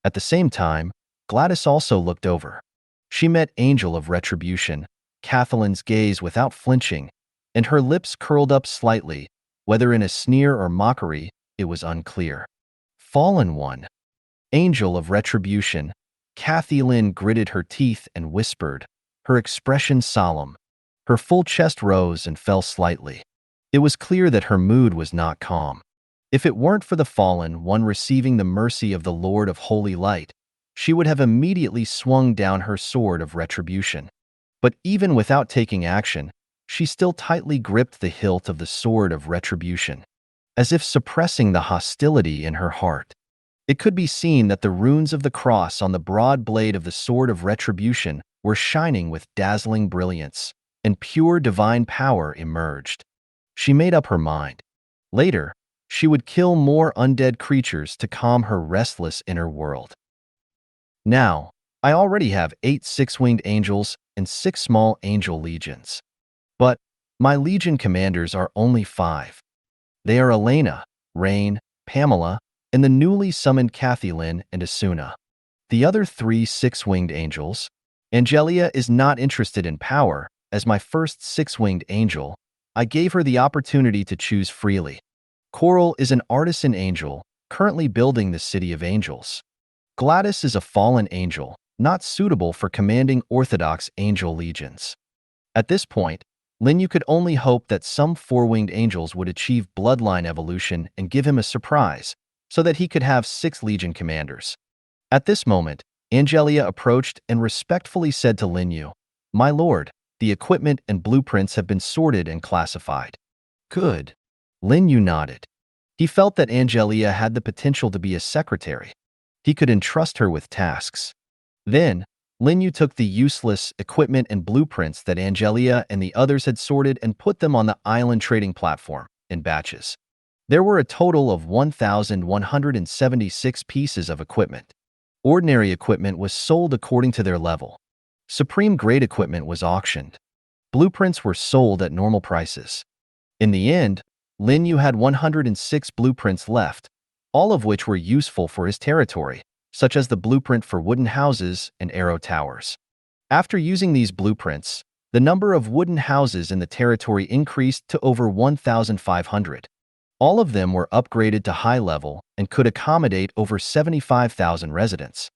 At the same time, Gladys also looked over. She met Angel of Retribution, Kathleen's gaze without flinching, and her lips curled up slightly, whether in a sneer or mockery, it was unclear. Fallen One. Angel of Retribution, Kathy Lin gritted her teeth and whispered, her expression solemn. Her full chest rose and fell slightly. It was clear that her mood was not calm. If it weren't for the Fallen One receiving the mercy of the Lord of Holy Light, she would have immediately swung down her sword of retribution. But even without taking action, she still tightly gripped the hilt of the sword of retribution, as if suppressing the hostility in her heart. It could be seen that the runes of the cross on the broad blade of the sword of retribution were shining with dazzling brilliance, and pure divine power emerged. She made up her mind. Later, she would kill more undead creatures to calm her restless inner world. Now, I already have 8 six-winged angels and 6 small angel legions. But my legion commanders are only 5. They are Elena, Rain, Pamela, and the newly summoned Kathy Lin and Asuna. The other 3 six-winged angels, Angelia is not interested in power. As my first six-winged angel, I gave her the opportunity to choose freely. Coral is an artisan angel, currently building the City of Angels. Gladys is a fallen angel, not suitable for commanding Orthodox angel legions. At this point, Lin Yu could only hope that some four-winged angels would achieve bloodline evolution and give him a surprise, so that he could have 6 legion commanders. At this moment, Angelia approached and respectfully said to Lin Yu, "My lord, the equipment and blueprints have been sorted and classified." Good. Lin Yu nodded. He felt that Angelia had the potential to be a secretary. He could entrust her with tasks. Then, Lin Yu took the useless equipment and blueprints that Angelia and the others had sorted and put them on the island trading platform in batches. There were a total of 1,176 pieces of equipment. Ordinary equipment was sold according to their level. Supreme grade equipment was auctioned. Blueprints were sold at normal prices. In the end, Lin Yu had 106 blueprints left, all of which were useful for his territory, such as the blueprint for wooden houses and arrow towers. After using these blueprints, the number of wooden houses in the territory increased to over 1,500. All of them were upgraded to high level and could accommodate over 75,000 residents.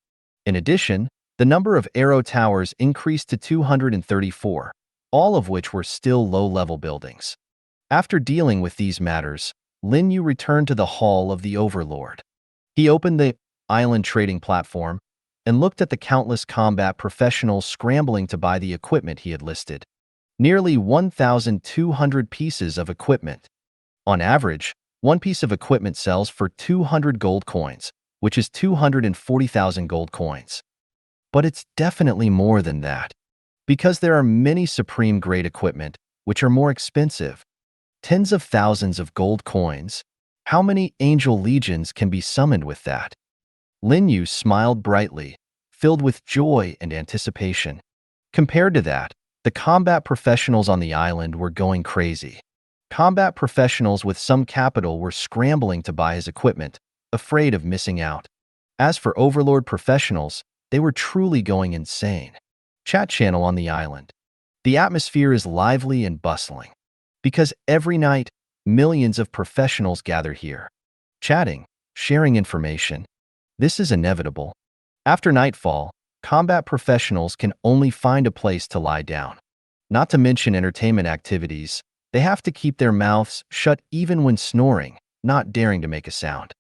In addition, the number of arrow towers increased to 234, all of which were still low-level buildings. After dealing with these matters, Lin Yu returned to the Hall of the Overlord. He opened the island trading platform and looked at the countless combat professionals scrambling to buy the equipment he had listed. Nearly 1,200 pieces of equipment. On average, one piece of equipment sells for 200 gold coins, which is 240,000 gold coins. But it's definitely more than that, because there are many supreme grade equipment, which are more expensive. Tens of thousands of gold coins. How many angel legions can be summoned with that? Lin Yu smiled brightly, filled with joy and anticipation. Compared to that, the combat professionals on the island were going crazy. Combat professionals with some capital were scrambling to buy his equipment, afraid of missing out. As for Overlord professionals, they were truly going insane. Chat channel on the island. The atmosphere is lively and bustling. Because every night, millions of professionals gather here. Chatting, sharing information. This is inevitable. After nightfall, combat professionals can only find a place to lie down. Not to mention entertainment activities, They have to keep their mouths shut even when snoring, not daring to make a sound.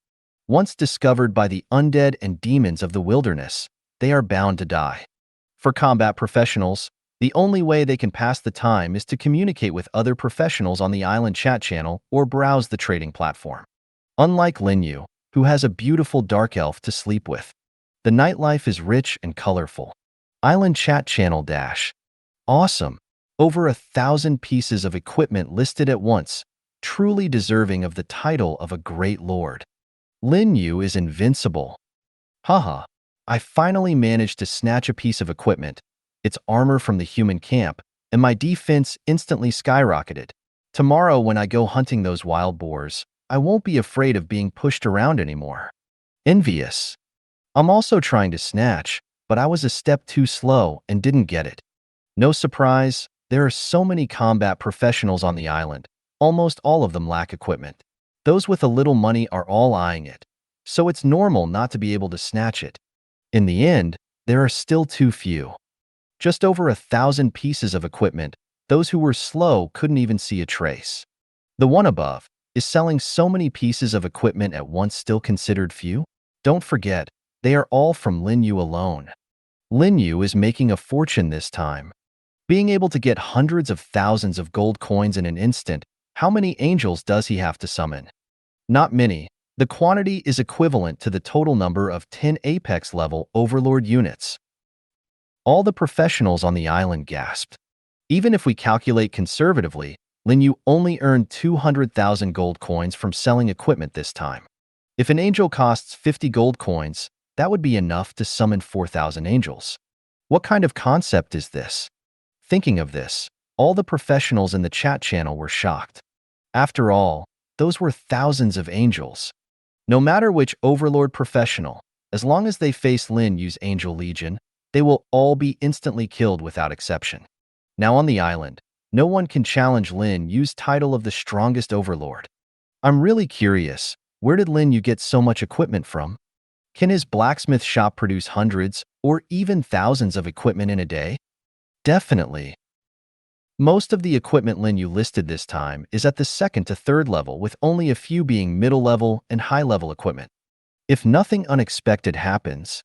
Once discovered by the undead and demons of the wilderness, they are bound to die. For combat professionals, the only way they can pass the time is to communicate with other professionals on the island chat channel or browse the trading platform. Unlike Lin Yu, who has a beautiful dark elf to sleep with, the nightlife is rich and colorful. Island chat channel dash. Awesome. Over 1,000 pieces of equipment listed at once, truly deserving of the title of a great lord. Lin Yu is invincible. Haha. I finally managed to snatch a piece of equipment. It's armor from the human camp, and my defense instantly skyrocketed. Tomorrow when I go hunting those wild boars, I won't be afraid of being pushed around anymore. Envious. I'm also trying to snatch, but I was a step too slow and didn't get it. No surprise, there are so many combat professionals on the island. Almost all of them lack equipment. Those with a little money are all eyeing it, so it's normal not to be able to snatch it. In the end, there are still too few. Just over 1,000 pieces of equipment, those who were slow couldn't even see a trace. The one above, is selling so many pieces of equipment at once still considered few? Don't forget, they are all from Lin Yu alone. Lin Yu is making a fortune this time. Being able to get hundreds of thousands of gold coins in an instant, how many angels does he have to summon? Not many. The quantity is equivalent to the total number of 10 apex level overlord units. All the professionals on the island gasped. Even if we calculate conservatively, Lin Yu only earned 200,000 gold coins from selling equipment this time. If an angel costs 50 gold coins, that would be enough to summon 4,000 angels. What kind of concept is this? Thinking of this, all the professionals in the chat channel were shocked. After all, those were thousands of angels. No matter which overlord professional, as long as they face Lin Yu's angel legion, they will all be instantly killed without exception. Now on the island, no one can challenge Lin Yu's title of the strongest overlord. I'm really curious, where did Lin Yu get so much equipment from? Can his blacksmith shop produce hundreds or even thousands of equipment in a day? Definitely. Most of the equipment Lin Yu listed this time is at the 2nd to 3rd level, with only a few being middle level and high level equipment. If nothing unexpected happens,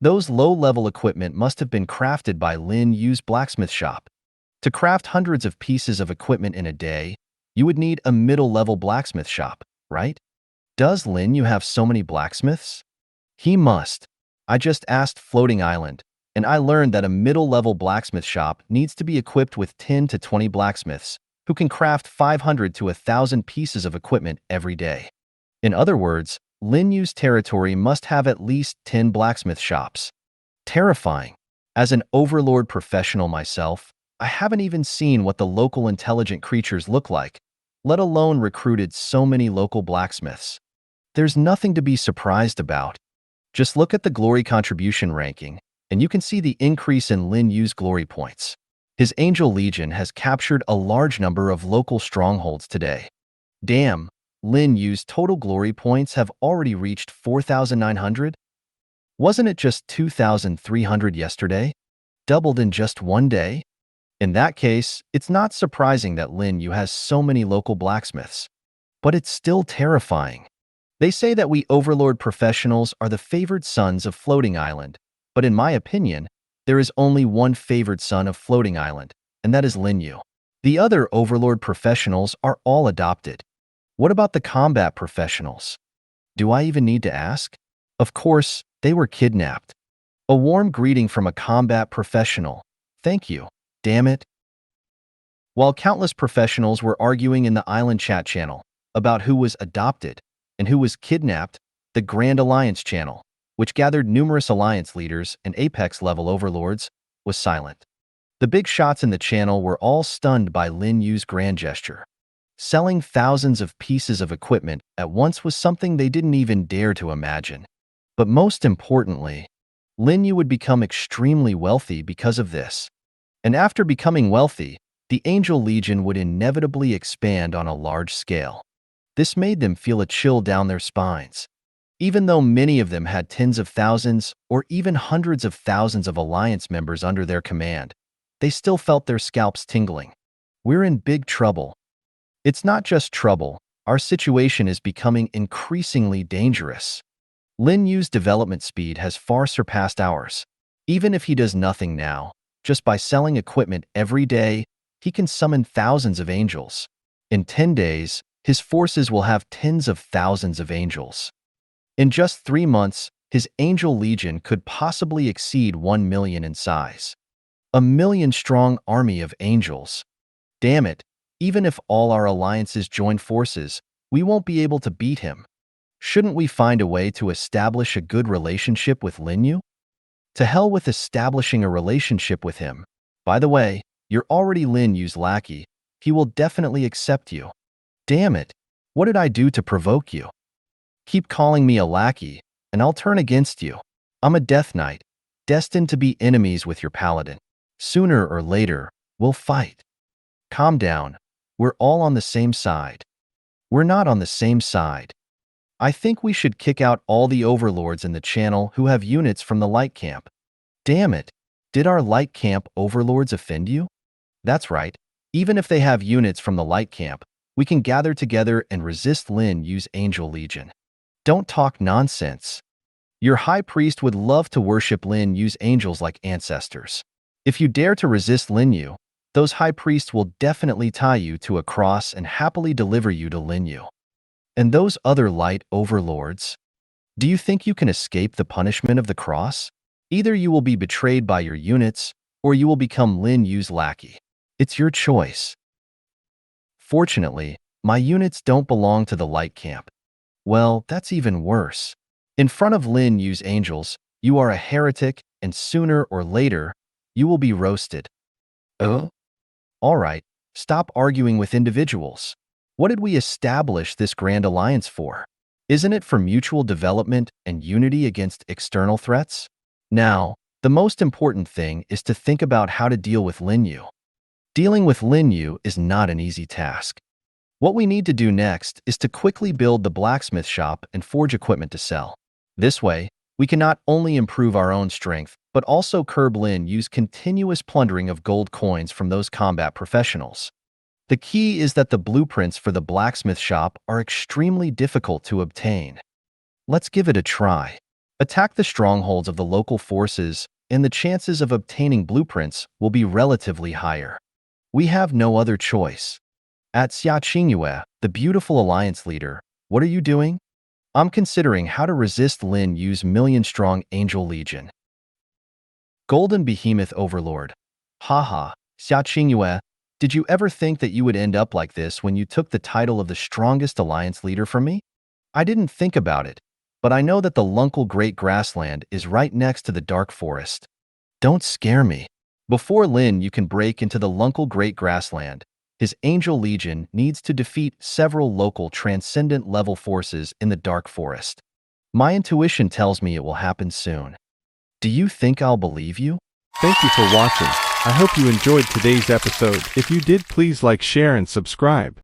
those low-level equipment must have been crafted by Lin Yu's blacksmith shop. To craft hundreds of pieces of equipment in a day, you would need a middle-level blacksmith shop, right? Does Lin Yu have so many blacksmiths? He must. I just asked Floating Island, and I learned that a middle-level blacksmith shop needs to be equipped with 10 to 20 blacksmiths, who can craft 500 to 1,000 pieces of equipment every day. In other words, Lin Yu's territory must have at least 10 blacksmith shops. Terrifying. As an overlord professional myself, I haven't even seen what the local intelligent creatures look like, let alone recruited so many local blacksmiths. There's nothing to be surprised about. Just look at the glory contribution ranking, and you can see the increase in Lin Yu's glory points. His Angel Legion has captured a large number of local strongholds today. Damn, Lin Yu's total glory points have already reached 4,900? Wasn't it just 2,300 yesterday? Doubled in just one day? In that case, it's not surprising that Lin Yu has so many local blacksmiths. But it's still terrifying. They say that we overlord professionals are the favored sons of Floating Island, but in my opinion, there is only one favored son of Floating Island, and that is Lin Yu. The other overlord professionals are all adopted. What about the combat professionals? Do I even need to ask? Of course, they were kidnapped. A warm greeting from a combat professional. Thank you. Damn it. While countless professionals were arguing in the island chat channel about who was adopted and who was kidnapped, the Grand Alliance channel, which gathered numerous alliance leaders and apex-level overlords, was silent. The big shots in the channel were all stunned by Lin Yu's grand gesture. Selling thousands of pieces of equipment at once was something they didn't even dare to imagine. But most importantly, Lin Yu would become extremely wealthy because of this. And after becoming wealthy, the Angel Legion would inevitably expand on a large scale. This made them feel a chill down their spines. Even though many of them had tens of thousands or even hundreds of thousands of alliance members under their command, they still felt their scalps tingling. We're in big trouble. It's not just trouble. Our situation is becoming increasingly dangerous. Lin Yu's development speed has far surpassed ours. Even if he does nothing now, just by selling equipment every day, he can summon thousands of angels. In 10 days, his forces will have tens of thousands of angels. In just 3 months, his angel legion could possibly exceed 1 million in size. A million-strong army of angels. Damn it, even if all our alliances join forces, we won't be able to beat him. Shouldn't we find a way to establish a good relationship with Lin Yu? To hell with establishing a relationship with him. By the way, you're already Lin Yu's lackey. He will definitely accept you. Damn it, what did I do to provoke you? Keep calling me a lackey, and I'll turn against you. I'm a Death Knight, destined to be enemies with your paladin. Sooner or later, we'll fight. Calm down. We're all on the same side. We're not on the same side. I think we should kick out all the overlords in the channel who have units from the light camp. Damn it. Did our light camp overlords offend you? That's right. Even if they have units from the light camp, we can gather together and resist Lin Yu's angel legion. Don't talk nonsense. Your high priest would love to worship Lin Yu's angels like ancestors. If you dare to resist Lin Yu, those high priests will definitely tie you to a cross and happily deliver you to Lin Yu. And those other light overlords? Do you think you can escape the punishment of the cross? Either you will be betrayed by your units, or you will become Lin Yu's lackey. It's your choice. Fortunately, my units don't belong to the light camp. Well, that's even worse. In front of Lin Yu's angels, you are a heretic, and sooner or later, you will be roasted. Oh? All right, stop arguing with individuals. What did we establish this grand alliance for? Isn't it for mutual development and unity against external threats? Now, the most important thing is to think about how to deal with Lin Yu. Dealing with Lin Yu is not an easy task. What we need to do next is to quickly build the blacksmith shop and forge equipment to sell. This way, we can not only improve our own strength, but also curb Lin Yu's continuous plundering of gold coins from those combat professionals. The key is that the blueprints for the blacksmith shop are extremely difficult to obtain. Let's give it a try. Attack the strongholds of the local forces, and the chances of obtaining blueprints will be relatively higher. We have no other choice. At Xia Qingyue, the beautiful alliance leader, what are you doing? I'm considering how to resist Lin Yu's million-strong angel legion. Golden Behemoth Overlord. Haha, Xia Qingyue, did you ever think that you would end up like this when you took the title of the strongest alliance leader from me? I didn't think about it, but I know that the Lunkel Great Grassland is right next to the Dark Forest. Don't scare me. Before Lin Yu can break into the Lunkel Great Grassland, his angel legion needs to defeat several local transcendent level forces in the Dark Forest. My intuition tells me it will happen soon. Do you think I'll believe you? Thank you for watching. I hope you enjoyed today's episode. If you did, please like, share, and subscribe.